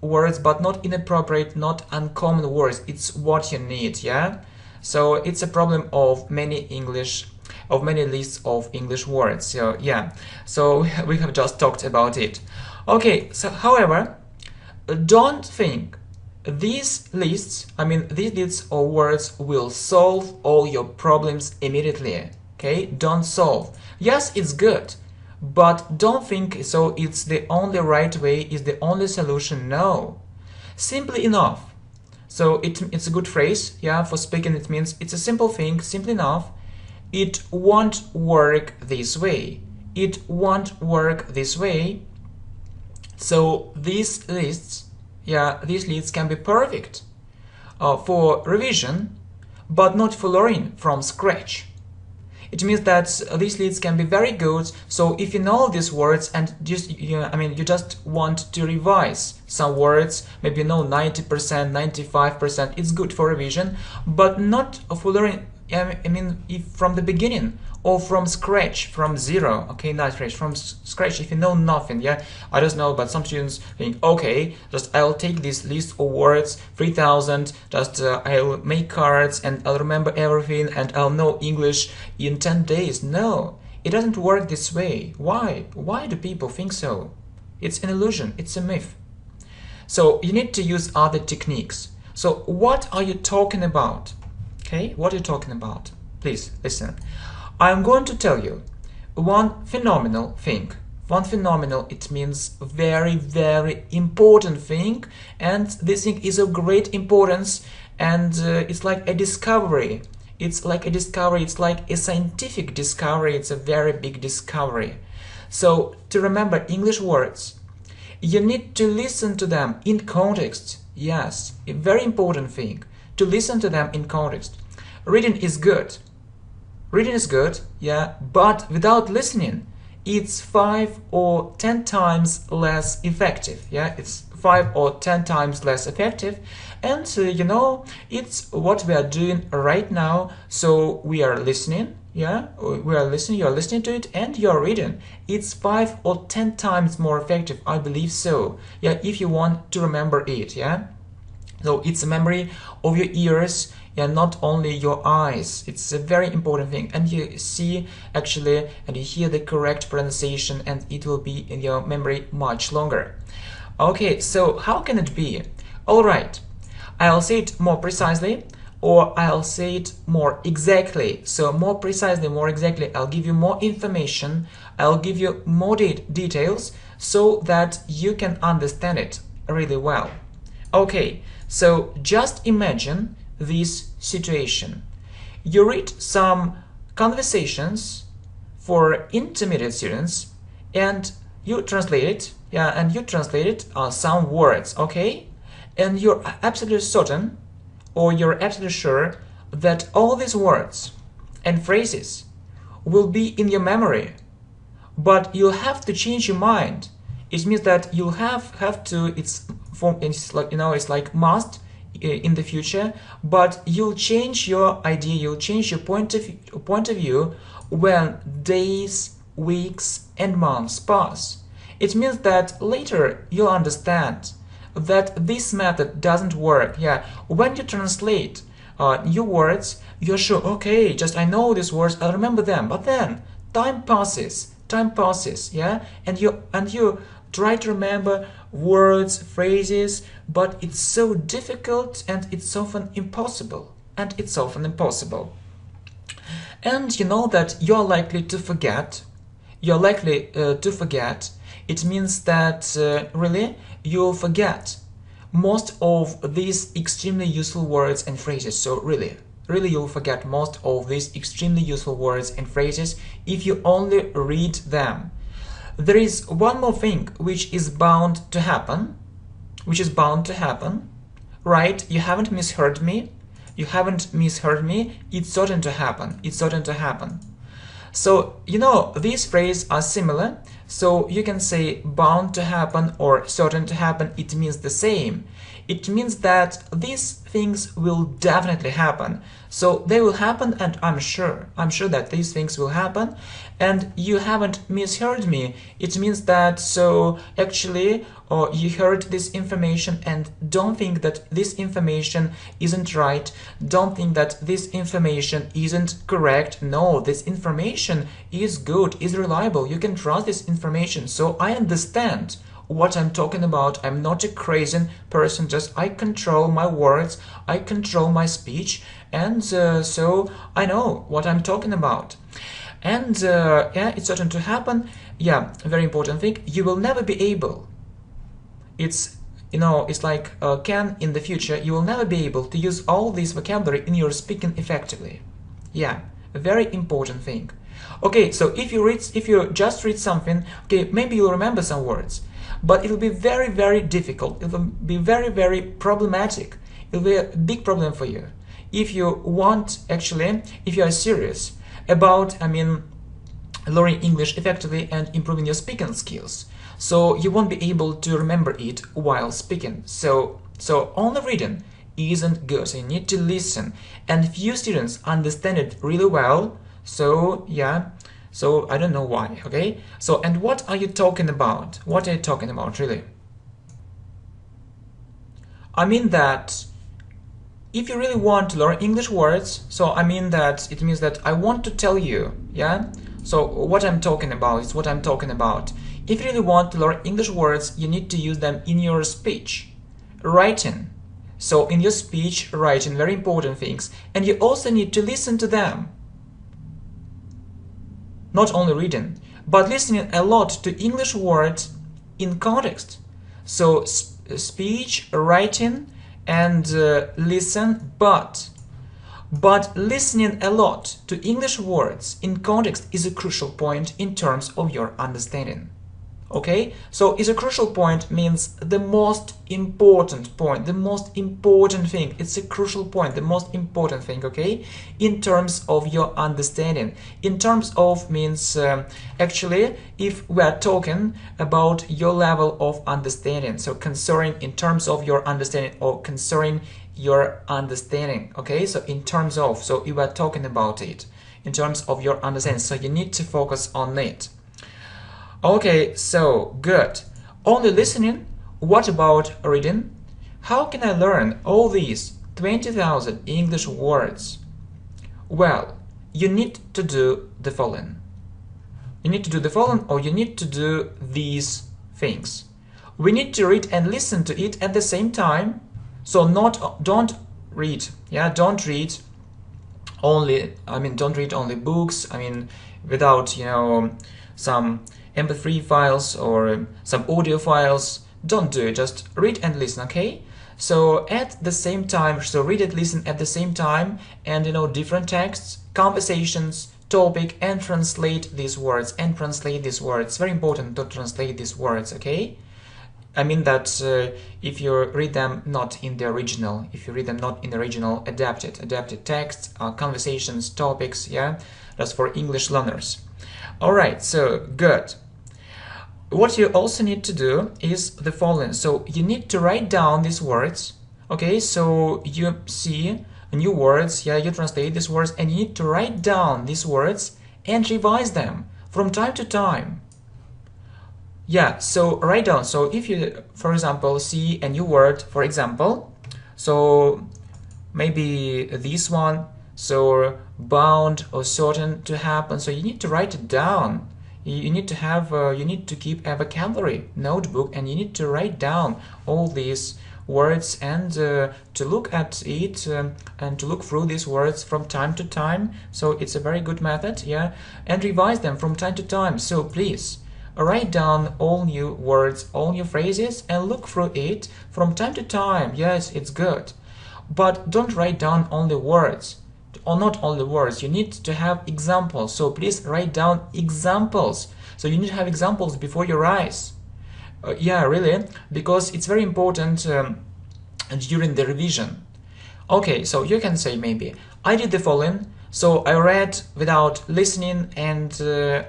words, but not inappropriate, not uncommon words. It's what you need, yeah? So it's a problem of many lists of English words. So yeah, so we have just talked about it. Okay, so however, don't think these lists of words will solve all your problems immediately. Okay, don't solve. Yes, it's good, but don't think so it's the only right way, is the only solution. No, simply enough. So it's a good phrase, yeah, for speaking. It means it's a simple thing, simply enough. It won't work this way. It won't work this way. So these lists can be perfect for revision, but not for learning from scratch. It means that these lists can be very good. So if you know these words and you just want to revise some words, maybe you know 90%, 95%, it's good for revision, but not for learning. If from the beginning or from scratch, from zero, okay, not scratch, from scratch, if you know nothing, yeah, I don't know, but some students think, okay, just I'll take this list of words, 3000, just I'll make cards and I'll remember everything and I'll know English in 10 days. No, it doesn't work this way. Why do people think so? It's an illusion, it's a myth. So you need to use other techniques. So what are you talking about? Okay, what are you talking about? Please listen. I'm going to tell you one phenomenal thing. It means very, very important thing, and this thing is of great importance, and it's like a discovery. It's like a scientific discovery. It's a very big discovery. So to remember English words, you need to listen to them in context. Yes, a very important thing, to listen to them in context. Reading is good, yeah, but without listening, it's 5 or 10 times less effective, yeah, it's 5 or 10 times less effective, and it's what we are doing right now. So we are listening, yeah, you're listening to it, and you're reading. It's 5 or 10 times more effective, I believe so, yeah, if you want to remember it, yeah. So it's a memory of your ears and not only your eyes. It's a very important thing, and you see actually and you hear the correct pronunciation, and it will be in your memory much longer. Okay, so how can it be? All right, I'll say it more precisely, or I'll say it more exactly. So more precisely, more exactly, I'll give you more information, I'll give you more details so that you can understand it really well. Okay, so just imagine this situation. You read some conversations for intermediate students and you translate it, and you translate some words, okay? And you're absolutely certain, or you're absolutely sure that all these words and phrases will be in your memory, but you'll have to change your mind. It means that you'll have to, it's like, it's like must in the future, but you'll change your idea, you'll change your point of view when days, weeks and months pass. It means that later you'll understand that this method doesn't work. When you translate new words, you're sure, okay, just I know these words, I remember them, but then time passes, and you try to remember words, phrases, but it's so difficult and it's often impossible. And you know that you're likely to forget. It means that really you'll forget most of these extremely useful words and phrases. So really you'll forget most of these extremely useful words and phrases if you only read them. There is one more thing which is bound to happen, right? You haven't misheard me. It's certain to happen. So, these phrases are similar. So you can say bound to happen or certain to happen. It means the same. It means that these things will definitely happen. So they will happen, and I'm sure that these things will happen, and you haven't misheard me. It means that, so actually, you heard this information and don't think that this information isn't right, don't think that this information isn't correct. No, this information is good, is reliable, you can trust this information. So I understand what I'm talking about. I'm not a crazy person, just I control my words, I control my speech, and so I know what I'm talking about. And it's certain to happen. Very important thing, you will never be able, it's like can in the future, you will never be able to use all this vocabulary in your speaking effectively. A very important thing. Okay, so if you just read something, okay, maybe you'll remember some words, but it will be very, very difficult. It will be very, very problematic. It will be a big problem for you if you want, actually, if you are serious about, learning English effectively and improving your speaking skills. So you won't be able to remember it while speaking. So only reading isn't good. So you need to listen, and few students understand it really well. So so I don't know why. Okay, so and what are you talking about? Really? I mean that if you really want to learn English words, so I mean that it means that I want to tell you, so what I'm talking about is what I'm talking about. If you really want to learn English words, you need to use them in your speech, writing. So in your speech, writing, very important things, and you also need to listen to them. Not only reading, but listening a lot to English words in context. So speech, writing, and listen, but listening a lot to English words in context is a crucial point in terms of your understanding. Okay, so is a crucial point means the most important point, the most important thing. It's a crucial point, the most important thing, okay, in terms of your understanding. In terms of means actually, if we are talking about your level of understanding, so concerning in terms of your understanding or concerning your understanding, okay, so in terms of, so we are talking about it in terms of your understanding, so you need to focus on it. Okay, so good. Only listening. What about reading? How can I learn all these 20,000 English words? Well, you need to do the following. You need to do the following, or you need to do these things. We need to read and listen to it at the same time. So don't read only books, without, some MP3 files or some audio files. Don't do it, just read and listen, okay? So at the same time, so read and listen at the same time, and different texts, conversations, topic, and translate these words, It's very important to translate these words, okay? I mean that if you read them not in the original, adapted texts, conversations, topics, yeah, that's for English learners. Alright, so good. What you also need to do is the following. So you need to write down these words, okay? So you see new words, yeah, you translate these words, and you need to write down these words and revise them from time to time. Yeah, so write down. So if you, for example, see a new word, for example, so maybe this one, so bound or certain to happen, so you need to write it down. You need to keep a vocabulary notebook, and you need to write down all these words and to look at it and to look through these words from time to time. So it's a very good method, yeah, and revise them from time to time. So please write down all new words, all new phrases, and look through it from time to time. Yes, it's good, but don't write down only words, or not only words. You need to have examples, so please write down examples. So you need to have examples before your eyes. Yeah, really, because it's very important during the revision. Okay, so you can say maybe, I did the following. So I read without listening, and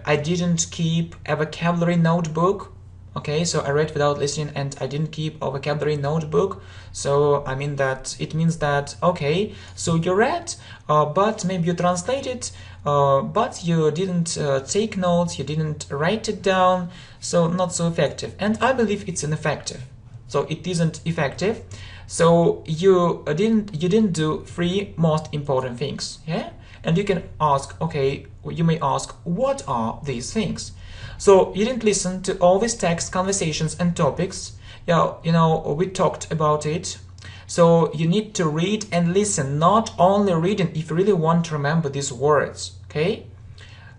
I didn't keep a vocabulary notebook. Okay, so I read without listening and I didn't keep a vocabulary notebook. So it means that, okay, so you read, but maybe you translated, but you didn't take notes, you didn't write it down, so not so effective. And I believe it's ineffective. So it isn't effective. So you didn't do three most important things, yeah? And you can ask, okay, you may ask, what are these things? So you didn't listen to all these texts, conversations, and topics. Yeah, we talked about it. So you need to read and listen, not only reading, if you really want to remember these words, okay?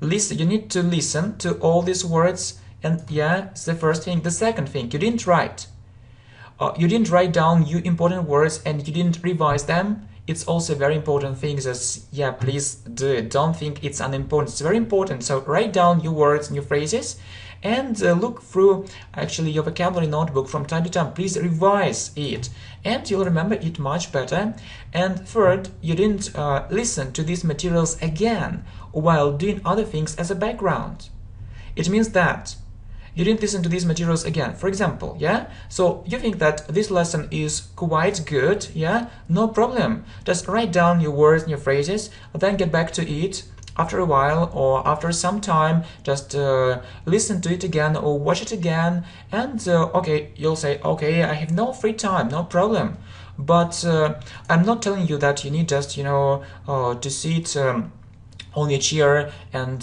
Listen, you need to listen to all these words, and yeah, it's the first thing. The second thing, you didn't write. You didn't write down new important words, and you didn't revise them. It's also a very important thing. Just, yeah, please do it. Don't think it's unimportant. It's very important. So write down new words, new phrases, and look through actually your vocabulary notebook from time to time. Please revise it, and you'll remember it much better. And third, you didn't listen to these materials again while doing other things as a background. It means that you didn't listen to these materials again. For example, yeah, so you think that this lesson is quite good, yeah, no problem. Just write down your words and your phrases, then get back to it after a while or after some time. Just listen to it again or watch it again, and okay, you'll say, okay, I have no free time, no problem. But I'm not telling you that you need just, to sit on your chair and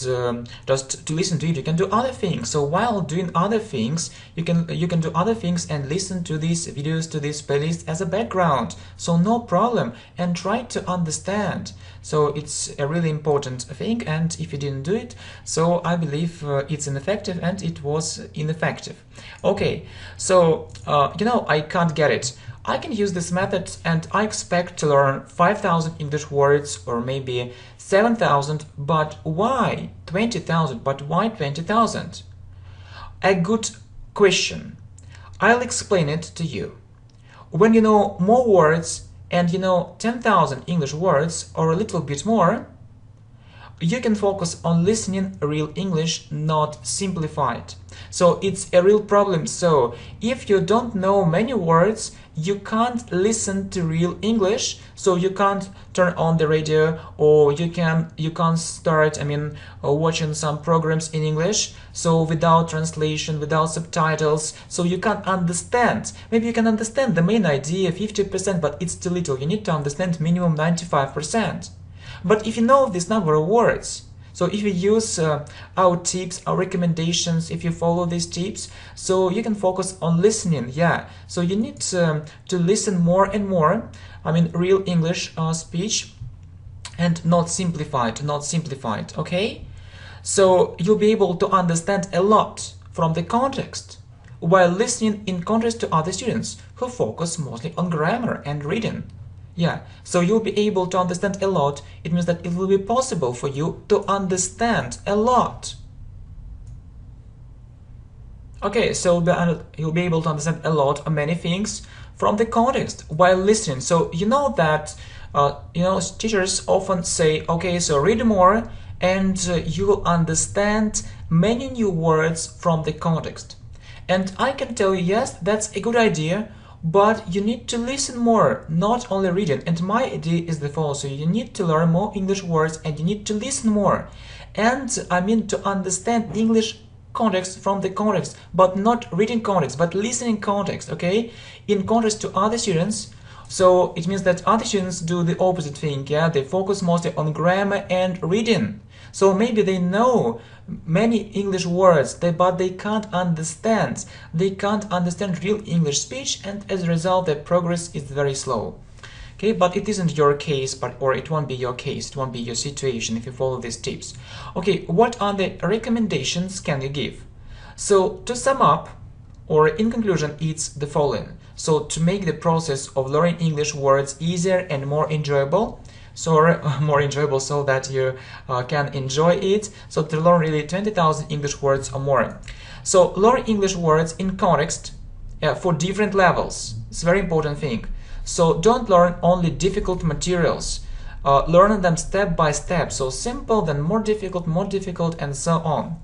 just to listen to it. You can do other things. So while doing other things, you can do other things and listen to these videos, to this playlist as a background. So no problem, and try to understand. So it's a really important thing, and if you didn't do it, so I believe it's ineffective, and it was ineffective. Okay, so I can't get it. I can use this method, and I expect to learn 5,000 English words, or maybe 7,000, but why 20,000? But why 20,000? A good question. I'll explain it to you. When you know more words, and 10,000 English words, or a little bit more, you can focus on listening real English, not simplified. So it's a real problem. So if you don't know many words, you can't listen to real English. So you can't turn on the radio, or you can't start watching some programs in English, so without translation, without subtitles, so you can't understand. Maybe you can understand the main idea 50%, but it's too little. You need to understand minimum 95%. But if you know this number of words, so if you use our tips, our recommendations, if you follow these tips, so you can focus on listening. Yeah, so you need to listen more and more, real English speech, and not simplified, okay? So you'll be able to understand a lot from the context while listening, in contrast to other students who focus mostly on grammar and reading. Yeah, so you'll be able to understand a lot. It means that it will be possible for you to understand a lot. Okay, so you'll be able to understand a lot of many things from the context while listening. So you know that teachers often say, okay, so read more, and you will understand many new words from the context. And I can tell you, yes, that's a good idea, but you need to listen more, not only reading. And my idea is the following: so you need to learn more English words, and you need to listen more, and to understand English context from the context, but not reading context, but listening context, okay? In contrast to other students. So it means that other students do the opposite thing. Yeah, they focus mostly on grammar and reading. So maybe they know many English words, but they can't understand. They can't understand real English speech, and as a result, their progress is very slow. Okay, but it isn't your case, or it won't be your case, it won't be your situation if you follow these tips. Okay, what are the recommendations can you give? So to sum up, or in conclusion, it's the following. So to make the process of learning English words easier and more enjoyable, so that you can enjoy it, so to learn really 20,000 English words or more. So learn English words in context for different levels. It's a very important thing. So don't learn only difficult materials. Learn them step by step. So simple, then more difficult, and so on.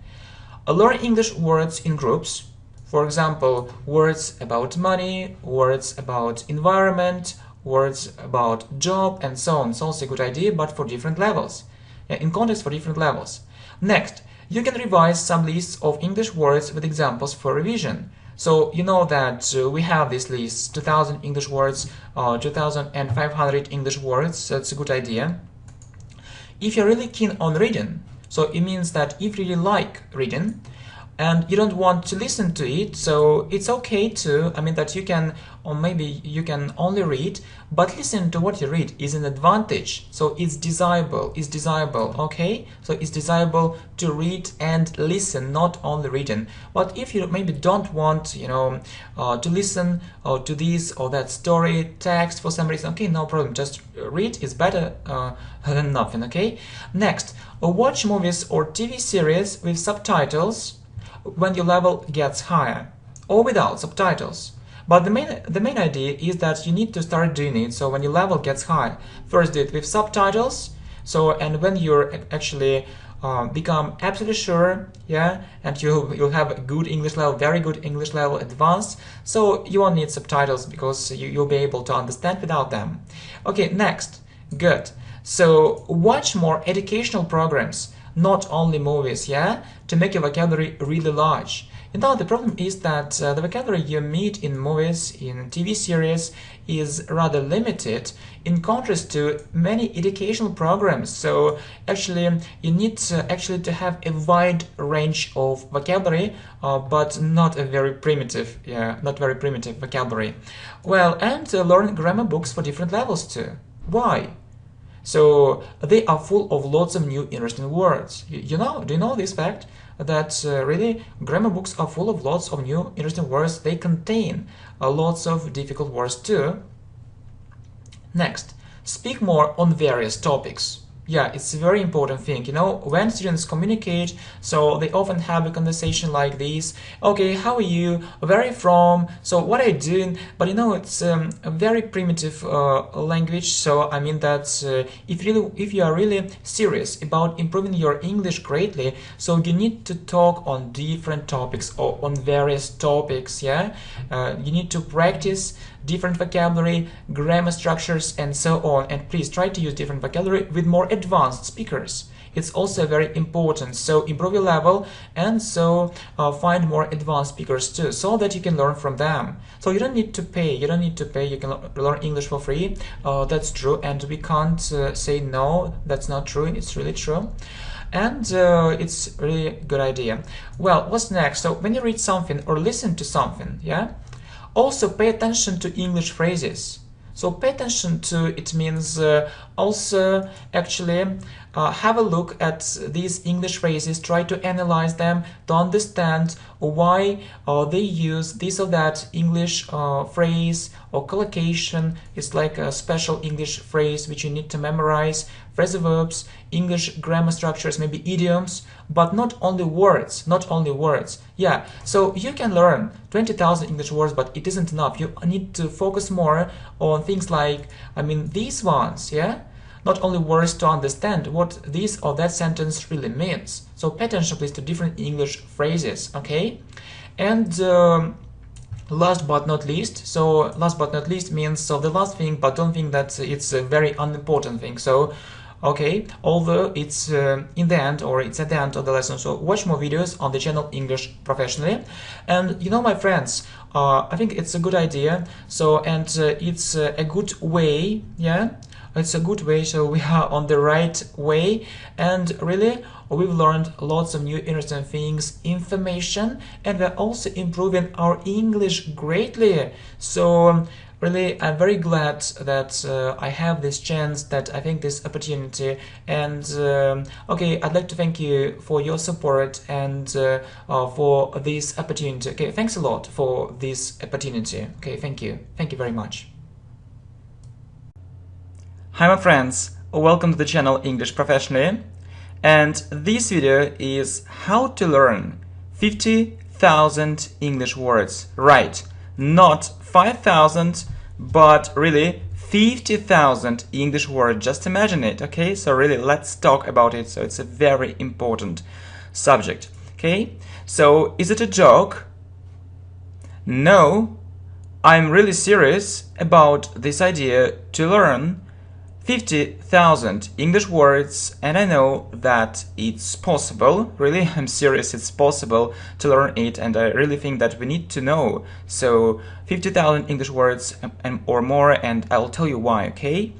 Learn English words in groups. For example, words about money, words about environment, words about job, and so on. It's also a good idea, but for different levels. In context for different levels. Next, you can revise some lists of English words with examples for revision. So you know that we have this list: 2,000 English words, 2,500 English words. That's a good idea. If you're really keen on reading, so it means that if you really like reading and you don't want to listen to it, so it's okay to, that you can, or maybe you can only read, but listen to what you read is an advantage. So it's desirable, okay? So it's desirable to read and listen, not only reading. But if you maybe don't want, to listen to this or that story, text for some reason, okay, no problem, just read is better than nothing, okay? Next, watch movies or TV series with subtitles when your level gets higher, or without subtitles. But the main idea is that you need to start doing it. So when your level gets high, first do it with subtitles. So, and when you're actually become absolutely sure, yeah, and you'll have a good English level, very good English level, advanced, so you won't need subtitles because you'll be able to understand without them. Okay, next, good. So watch more educational programs, not only movies, yeah, to make your vocabulary really large. The problem is that the vocabulary you meet in movies, in TV series, is rather limited in contrast to many educational programs. So actually, you need to have a wide range of vocabulary, but not a very primitive, vocabulary. Well, and learn grammar books for different levels too. Why? So they are full of lots of new interesting words. Do you know this fact? That really grammar books are full of lots of new interesting words. They contain lots of difficult words too. Next, speak more on various topics. Yeah, it's a very important thing. You know, when students communicate, so they often have a conversation like this. Okay, how are you? Where are you from? So what are you doing? But you know, it's a very primitive language. So I mean that if you are really serious about improving your English greatly, so you need to talk on different topics or on various topics. Yeah, you need to practice different vocabulary, grammar structures, and so on. And please try to use different vocabulary with more advanced speakers. It's also very important. So improve your level and so find more advanced speakers too, so that you can learn from them. So you don't need to pay. You don't need to pay. You can learn English for free. That's true, and we can't say no. That's not true. It's really true. And it's really a good idea. Well, what's next? So when you read something or listen to something, yeah, also pay attention to English phrases. So pay attention to it means also actually have a look at these English phrases, try to analyze them, to understand why they use this or that English phrase or collocation. It's like a special English phrase which you need to memorize, phrasal verbs, English grammar structures, maybe idioms, but not only words, not only words. Yeah, so you can learn 20,000 English words, but it isn't enough. You need to focus more on things like, I mean, these ones, yeah? Not only words, to understand what this or that sentence really means. So pay attention, please, to different English phrases, okay? And last but not least, so last but not least means so the last thing, but don't think that it's a very unimportant thing. So okay, although it's in the end or it's at the end of the lesson, so watch more videos on the channel English Professionally. And you know, my friends, I think it's a good idea. So and it's a good way, yeah, it's a good way. So we are on the right way, and really we've learned lots of new interesting things, information, and we're also improving our English greatly. So really, I'm very glad that I have this chance, that I think this opportunity, and okay, I'd like to thank you for your support and for this opportunity. Okay, thanks a lot for this opportunity. Okay, thank you very much. Hi my friends, welcome to the channel English Professionally, and this video is how to learn 50,000 English words. Right, not 5,000, but really 50,000 English words. Just imagine it, okay? So really, let's talk about it. So it's a very important subject, okay? So is it a joke? No, I'm really serious about this idea to learn 50,000 English words, and I know that it's possible. Really, I'm serious, it's possible to learn it, and I really think that we need to know. So 50,000 English words or more, and I'll tell you why, okay?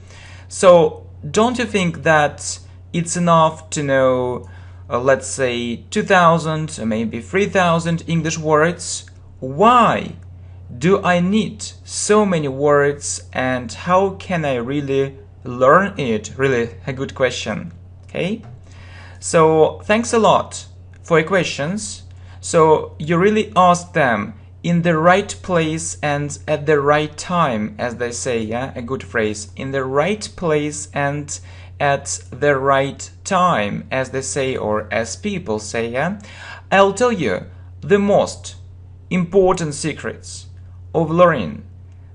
So don't you think that it's enough to know, let's say 2,000 or maybe 3,000 English words? Why do I need so many words, and how can I really learn it? Really a good question, okay? So thanks a lot for your questions. So you really asked them in the right place and at the right time, as they say, yeah, a good phrase, in the right place and at the right time, as they say, or as people say, yeah. I'll tell you the most important secrets of learning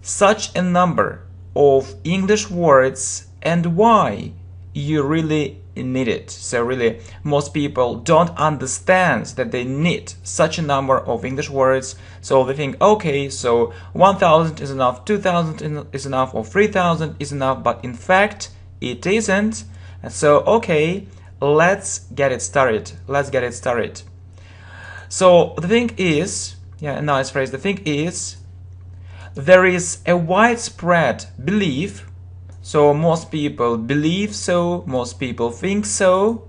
such a number of English words and why you really need it. So really, most people don't understand that they need such a number of English words. So they think, okay, so 1,000 is enough, 2,000 is enough, or 3,000 is enough, but in fact it isn't. And so okay, let's get it started. Let's get it started. So the thing is, yeah, a nice phrase, the thing is, there is a widespread belief, so most people believe so, most people think so.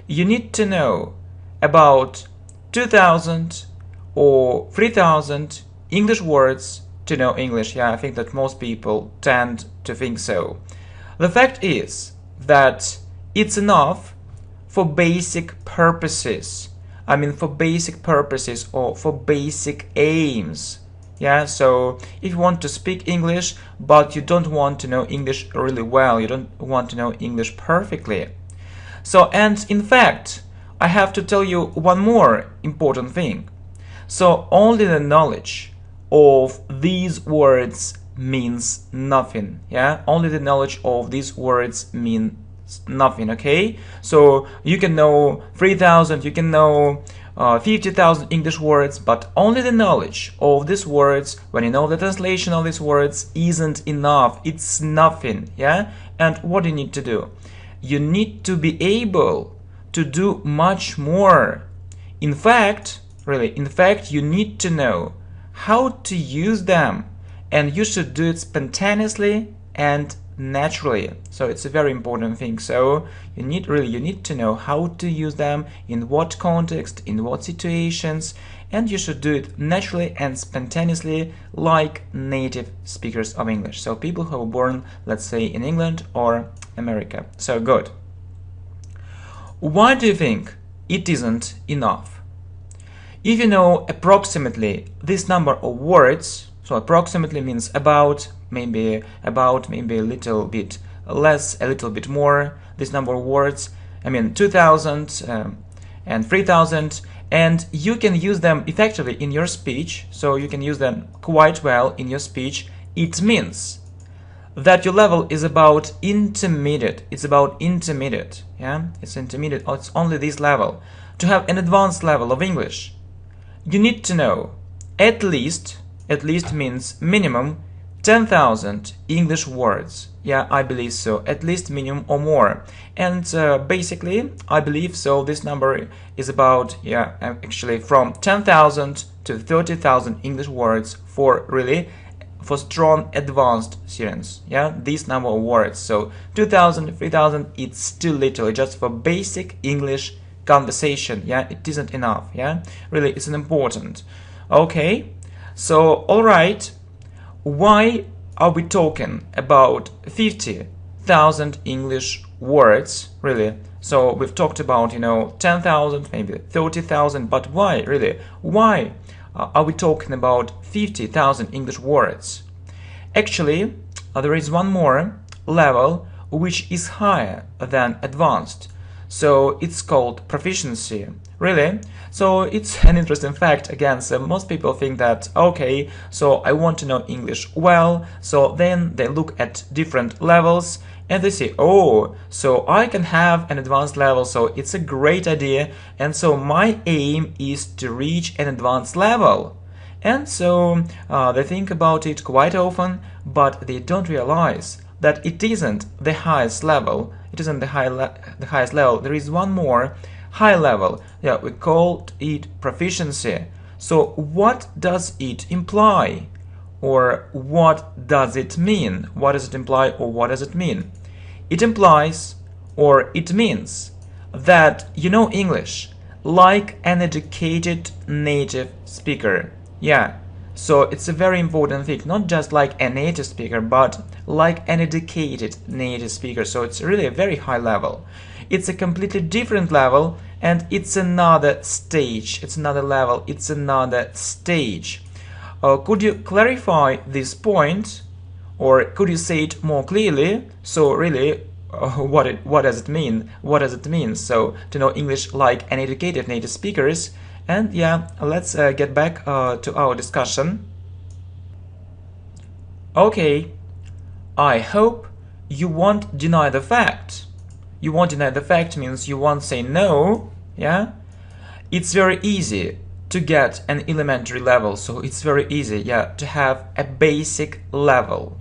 You need to know about 2,000 or 3,000 English words to know English. Yeah, I think that most people tend to think so. The fact is that it's enough for basic purposes. I mean, for basic purposes or for basic aims. Yeah, so if you want to speak English, but you don't want to know English really well, you don't want to know English perfectly, So, and in fact, I have to tell you one more important thing. So only the knowledge of these words means nothing. Yeah, only the knowledge of these words means nothing. Okay, so you can know 3,000, you can know 50,000 English words, but only the knowledge of these words, when you know the translation of these words, isn't enough. It's nothing. Yeah, and what do you need to do? You need to be able to do much more. In fact, you need to know how to use them, and you should do it spontaneously and naturally. So it's a very important thing. So you need to know how to use them, in what context, in what situations, and you should do it naturally and spontaneously like native speakers of English. So people who were born, let's say, in England or America. So good. Why do you think it isn't enough? If you know approximately this number of words, so approximately means about, maybe a little bit less, a little bit more, this number of words, 2,000 and 3,000, and you can use them effectively in your speech, so you can use them quite well in your speech. It means that your level is about intermediate. It's about intermediate. Yeah, it's intermediate. It's only this level. To have an advanced level of English, you need to know at least means minimum 10,000 English words. Yeah, I believe so. At least minimum or more. And basically, I believe so. This number is about, actually from 10,000 to 30,000 English words for strong advanced students. Yeah, this number of words. So 2,000, 3,000, it's too little. Just for basic English conversation. Yeah, it isn't enough. Yeah, really, it's important. Okay, so all right, why are we talking about 50,000 English words? Really, so we've talked about 10,000, maybe 30,000, but why? Really, why are we talking about 50,000 English words? Actually, there is one more level which is higher than advanced. So it's called proficiency. Really? So it's an interesting fact. Again, so most people think that, okay, so I want to know English well, so then they look at different levels and they say, oh, so I can have an advanced level, so it's a great idea, and so my aim is to reach an advanced level. And so they think about it quite often, but they don't realize that it isn't the highest level. It isn't the highest level. There is one more high level. Yeah, we called it proficiency. So what does it imply? Or what does it mean? What does it imply or what does it mean? It implies or it means that you know English like an educated native speaker. Yeah, so it's a very important thing, not just like a native speaker, but like an educated native speaker. So it's really a very high level. It's a completely different level, and it's another stage. It's another level. It's another stage. Could you clarify this point, or could you say it more clearly? So really, what does it mean? What does it mean? So to know English like an educated native speakers. And yeah, let's get back to our discussion. Okay, I hope you won't deny the fact. You won't deny the fact means you won't say no. Yeah, it's very easy to get an elementary level, so it's very easy, yeah, to have a basic level,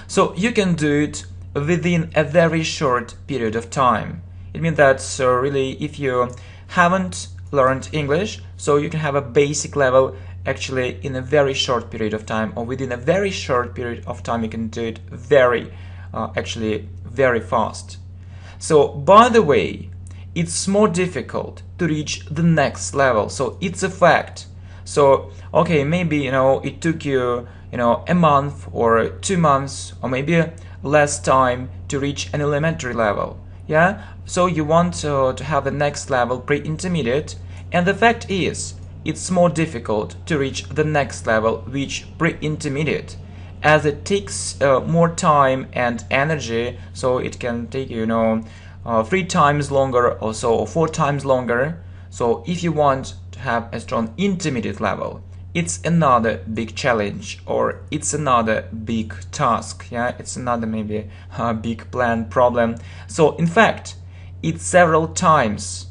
so you can do it within a very short period of time. It means that, so really, if you haven't learned English, so you can have a basic level actually in a very short period of time, or within a very short period of time you can do it very fast. So by the way, it's more difficult to reach the next level, so it's a fact. So okay, maybe it took you a month or 2 months or maybe less time to reach an elementary level. Yeah, so you want to have the next level, pre-intermediate, and the fact is it's more difficult to reach the next level, which pre-intermediate, as it takes more time and energy. So it can take you 3 times longer or so, or 4 times longer. So if you want to have a strong intermediate level, it's another big challenge, or it's another big task. Yeah, it's another maybe big plan problem. So in fact, it's several times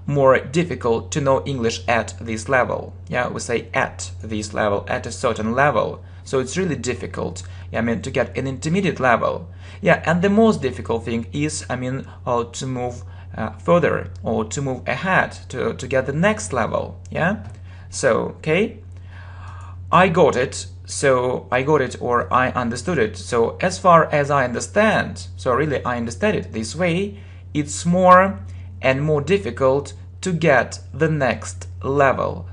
more difficult to know English at this level. Yeah, we say at this level, at a certain level. So it's really difficult, yeah, I mean, to get an intermediate level. Yeah, and the most difficult thing is, I mean, to move further, or to move ahead, to get the next level. Yeah, so okay, I got it. So I got it, or I understood it. So as far as I understand, so really I understand it this way, it's more and more difficult to get the next level,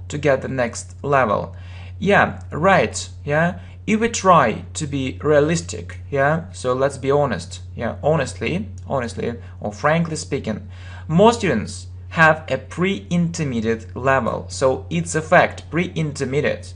Yeah, right, yeah. If we try to be realistic, yeah, so let's be honest, yeah, honestly, or frankly speaking, most students have a pre-intermediate level. So it's a fact, pre-intermediate.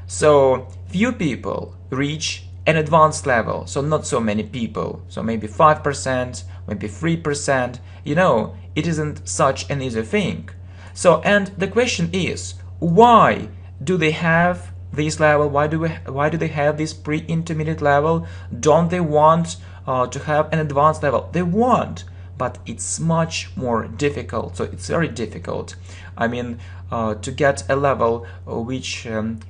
So few people reach an advanced level, so not so many people, so maybe 5%, maybe 3%, you know, it isn't such an easy thing. So, and the question is, why do they have this level? Why do they have this pre-intermediate level? Don't they want to have an advanced level? They want, but it's much more difficult. So it's very difficult. I mean, to get a level which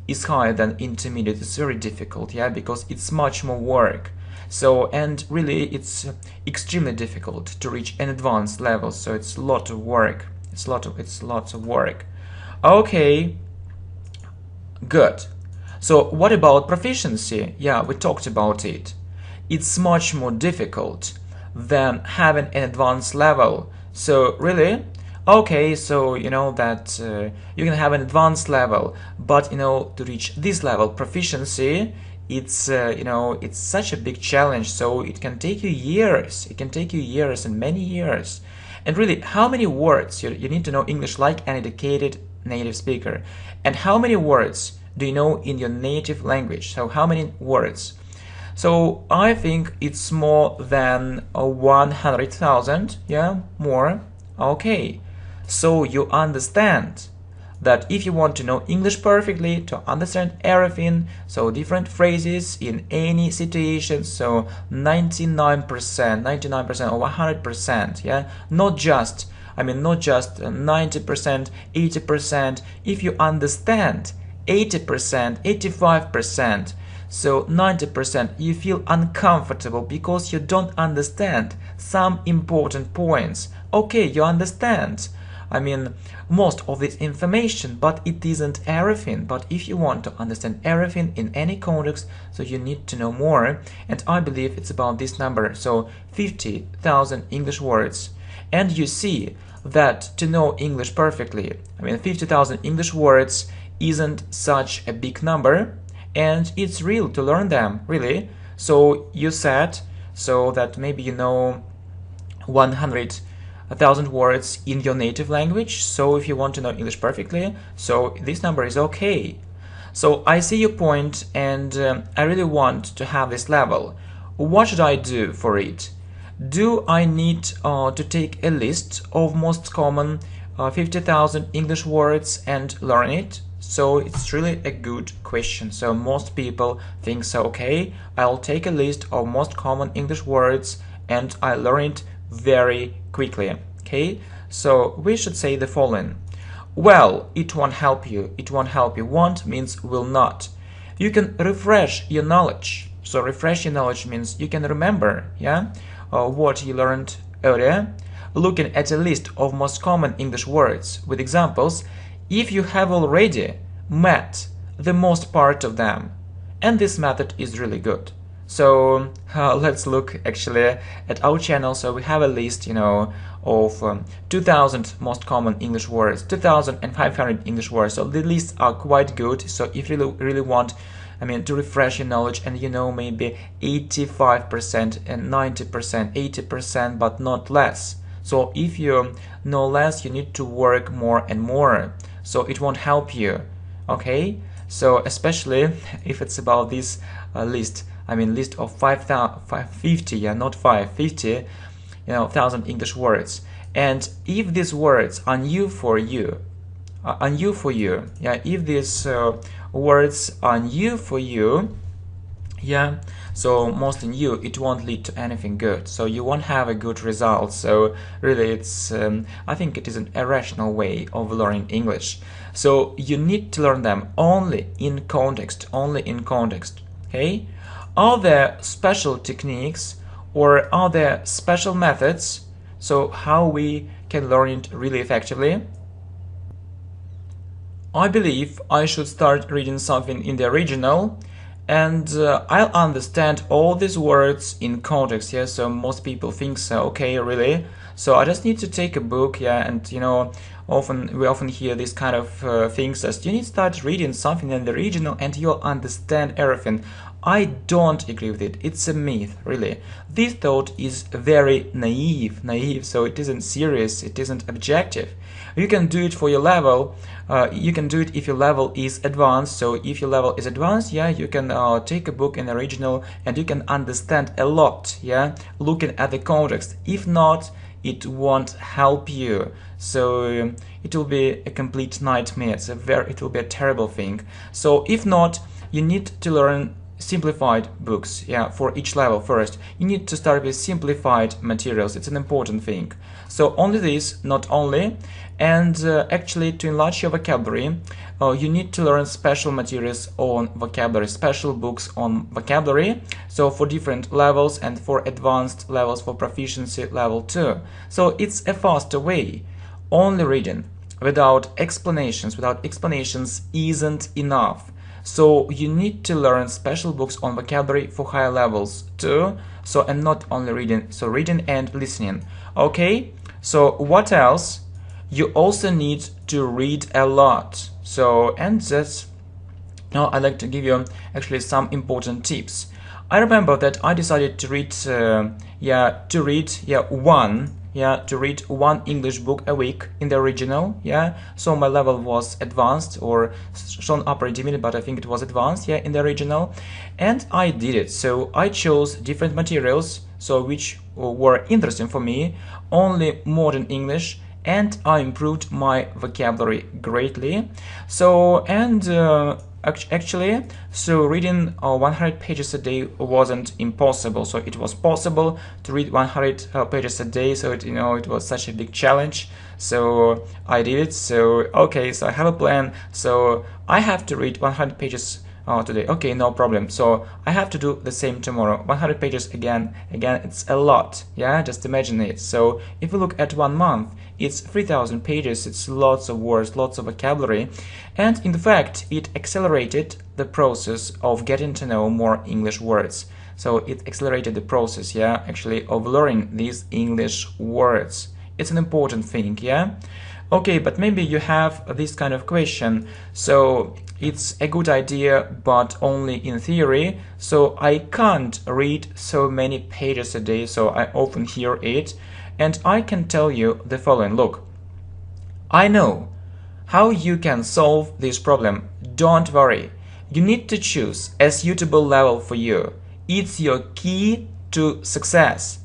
is higher than intermediate is very difficult, yeah, because it's much more work. So, and really it's extremely difficult to reach an advanced level. So it's a lot of work. It's lots of work. Okay, good. So what about proficiency? Yeah, we talked about it. It's much more difficult than having an advanced level. So really, okay, so you know that you can have an advanced level, but you know, to reach this level, proficiency, it's you know, it's such a big challenge. So it can take you years. It can take you years and many years. And really, how many words you need to know English like an educated native speaker? And how many words do you know in your native language? So how many words? So I think it's more than 100,000, yeah, more. Okay, so you understand that if you want to know English perfectly, to understand everything, so different phrases in any situation, so 99% or 100%, yeah, not just 90%, 80%, if you understand 80%, 85%, so 90%, you feel uncomfortable because you don't understand some important points. Okay, you understand, I mean, most of this information, but it isn't everything. But if you want to understand everything in any context, so you need to know more. And I believe it's about this number, so 50,000 English words. And you see that to know English perfectly, I mean, 50,000 English words isn't such a big number, and it's real to learn them, really. So you said so that maybe you know 100,000 words in your native language. So if you want to know English perfectly, so this number is okay. So I see your point, and I really want to have this level. What should I do for it? Do I need to take a list of most common 50,000 English words and learn it? So it's really a good question. So most people think, so okay, I'll take a list of most common English words and I learn it very quickly. Okay, so we should say the following. Well, it won't help you. It won't help you. Won't means will not. You can refresh your knowledge. So refresh your knowledge means you can remember, yeah, what you learned earlier, looking at a list of most common English words with examples, if you have already met the most part of them. And this method is really good. So let's look actually at our channel. So we have a list, you know, of 2,000 most common English words, 2,500 English words. So the lists are quite good. So if you really want, I mean, to refresh your knowledge and you know maybe 85% and 90%, 80%, but not less. So if you know less, you need to work more and more. So it won't help you. Okay? So especially if it's about this list. I mean, list of 550, yeah, not 550. 1,000 English words. And if these words are new for you, if these words are new for you, so mostly new, it won't lead to anything good. So you won't have a good result. So really, it's I think it is an irrational way of learning English. So you need to learn them only in context, okay? Are there special techniques or are there special methods so how we can learn it really effectively? I believe I should start reading something in the original, and I'll understand all these words in context, so most people think so, okay, really? So I just need to take a book, and we often hear this kind of things as you need to start reading something in the original and you'll understand everything. I don't agree with it. It's a myth, really. This thought is very naive, so it isn't serious, it isn't objective. You can do it for your level, you can do it if your level is advanced. So if your level is advanced, you can take a book in the original and you can understand a lot, looking at the context. If not, it won't help you. So it will be a complete nightmare. It will be a terrible thing. So if not, you need to learn simplified books, for each level first. You need to start with simplified materials. It's an important thing. So only this, not only. And actually, to enlarge your vocabulary, you need to learn special materials on vocabulary, special books on vocabulary, so for different levels and for advanced levels, for proficiency level 2. So it's a faster way. Only reading without explanations isn't enough. So you need to learn special books on vocabulary for higher levels too. So, and not only reading, so reading and listening. Okay, so what else? You also need to read a lot. So, and that's, now I'd like to give you actually some important tips. I remember that I decided to read, to read one English book a week in the original, so my level was advanced, or shown upper intermediate, but I think it was advanced, in the original, and I did it. So I chose different materials, so which were interesting for me, only modern English, and I improved my vocabulary greatly. So, and actually, so reading 100 pages a day wasn't impossible. So it was possible to read 100 pages a day. So it was such a big challenge. So I did it. So okay, so I have a plan. So I have to read 100 pages today. Okay, no problem. So I have to do the same tomorrow. 100 pages again. It's a lot. Just imagine it. So if we look at 1 month, it's 3,000 pages. It's lots of words, lots of vocabulary, and in fact, it accelerated the process of getting to know more English words. So it accelerated the process, actually, of learning these English words. It's an important thing, Okay, but maybe you have this kind of question. So it's a good idea, but only in theory. So I can't read so many pages a day. So I often hear it. And I can tell you the following. Look, I know how you can solve this problem. Don't worry. You need to choose a suitable level for you. It's your key to success.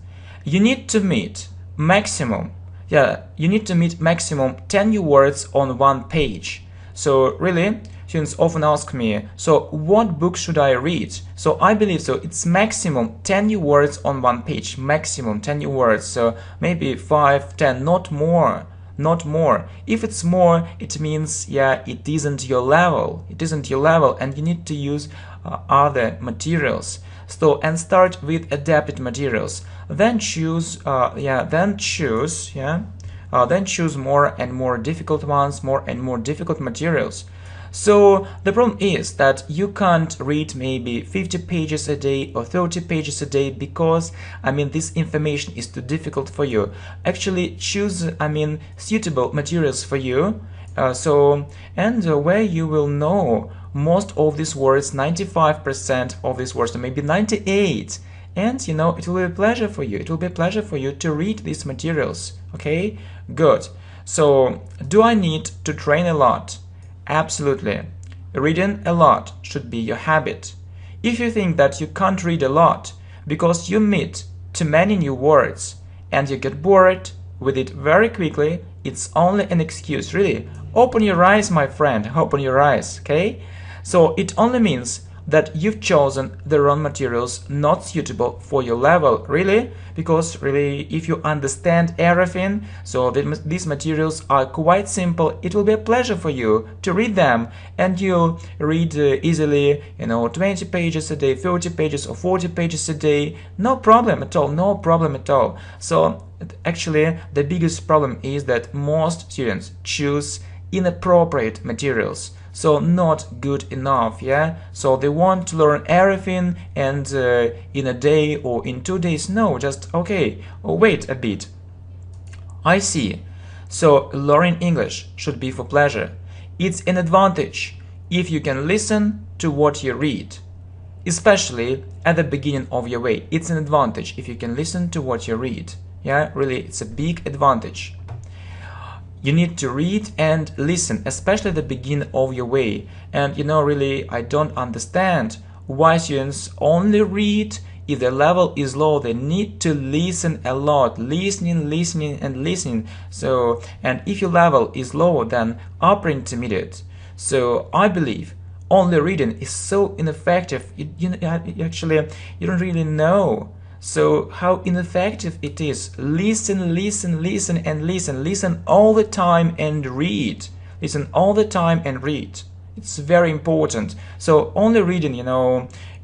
You need to meet maximum 10 new words on one page. So really, students often ask me, so what book should I read? So I believe so it's maximum 10 new words on one page, maximum 10 new words. So maybe 5, 10, not more. If it's more, it means it isn't your level. And you need to use other materials. So, and start with adapted materials. Then choose more and more difficult ones, more and more difficult materials. So the problem is that you can't read maybe 50 pages a day or 30 pages a day because, this information is too difficult for you. Actually choose, suitable materials for you. Where you will know most of these words, 95% of these words, or maybe 98%. And it will be a pleasure for you. It will be a pleasure for you to read these materials. Okay, good. So, do I need to train a lot? Absolutely. Reading a lot should be your habit. If you think that you can't read a lot because you meet too many new words and you get bored with it very quickly, it's only an excuse, really. Open your eyes, my friend, open your eyes, okay? So it only means that you've chosen the wrong materials not suitable for your level, really, because really if you understand everything, so these materials are quite simple, it will be a pleasure for you to read them, and you'll read easily, 20 pages a day, 30 pages or 40 pages a day, no problem at all, no problem at all. So actually the biggest problem is that most students choose inappropriate materials, so not good enough, yeah? So they want to learn everything and in a day or in 2 days. No, just okay, wait a bit. I see. So learning English should be for pleasure. It's an advantage if you can listen to what you read, especially at the beginning of your way. It's an advantage if you can listen to what you read. Yeah, really, it's a big advantage. You need to read and listen, especially at the beginning of your way. And really, I don't understand why students only read if their level is low. They need to listen a lot, listening and listening. So, and if your level is low, then upper intermediate. So I believe only reading is so ineffective. Actually, you don't really know. So how ineffective it is. Listen and listen all the time and read. Listen all the time and read. It's very important. So only reading,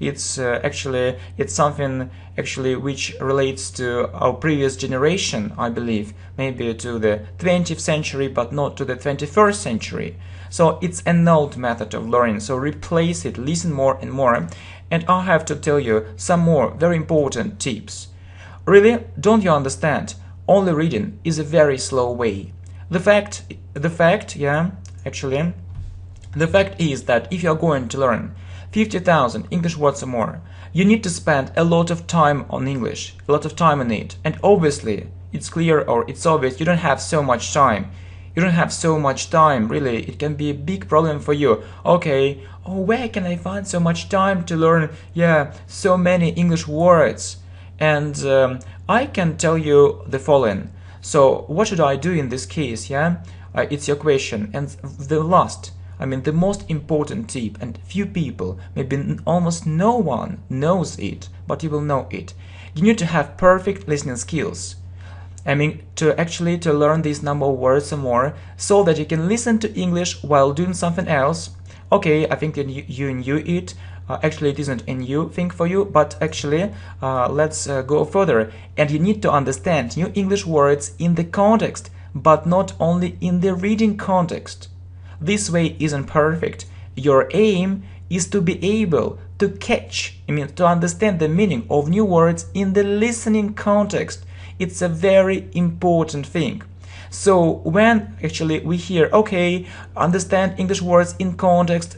it's it's something actually which relates to our previous generation, I believe, maybe to the 20th century, but not to the 21st century. So it's an old method of learning. So replace it, listen more and more. And I have to tell you some more very important tips. Really, don't you understand? Only reading is a very slow way. The fact is that if you are going to learn 50,000 English words or more, you need to spend a lot of time on English, a lot of time on it. And obviously, it's clear or it's obvious you don't have so much time. You don't have so much time, really. It can be a big problem for you. Okay, where can I find so much time to learn, so many English words? And I can tell you the following. So what should I do in this case, it's your question. And the most important tip, and few people, maybe almost no one knows it, but you will know it. You need to have perfect listening skills. To learn these number of words or more, so that you can listen to English while doing something else. Okay, I think that you knew it. Actually, it isn't a new thing for you, but actually, let's go further. And you need to understand new English words in the context, but not only in the reading context. This way isn't perfect. Your aim is to be able to catch, to understand the meaning of new words in the listening context. It's a very important thing. So when actually we hear, okay, understand English words in context,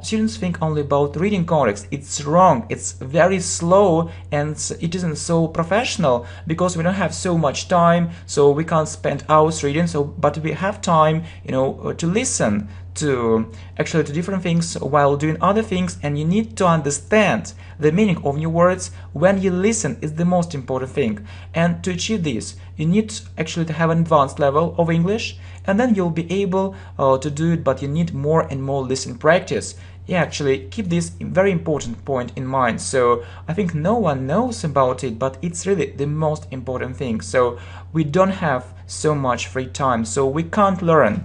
students think only about reading context. It's wrong. It's very slow and it isn't so professional because we don't have so much time, so we can't spend hours reading. But we have time, to listen to different things while doing other things, and you need to understand the meaning of new words when you listen is the most important thing. And to achieve this, you need to have an advanced level of English, and then you'll be able to do it, but you need more and more listening practice. Keep this very important point in mind. So I think no one knows about it, but it's really the most important thing. So we don't have so much free time, so we can't learn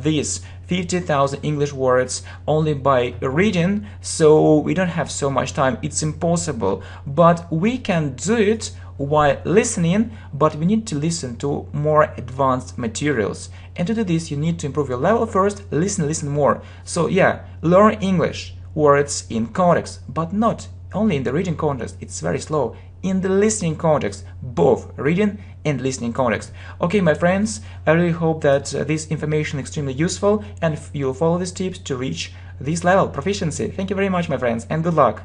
these 50,000 English words only by reading, so we don't have so much time. It's impossible, but we can do it while listening, but we need to listen to more advanced materials. And to do this, you need to improve your level first, listen more. So learn English words in context, but not only in the reading context. It's very slow. In the listening context, both reading and listening context. Okay, my friends, I really hope that this information is extremely useful and you'll follow these tips to reach this level, proficiency. Thank you very much, my friends, and good luck.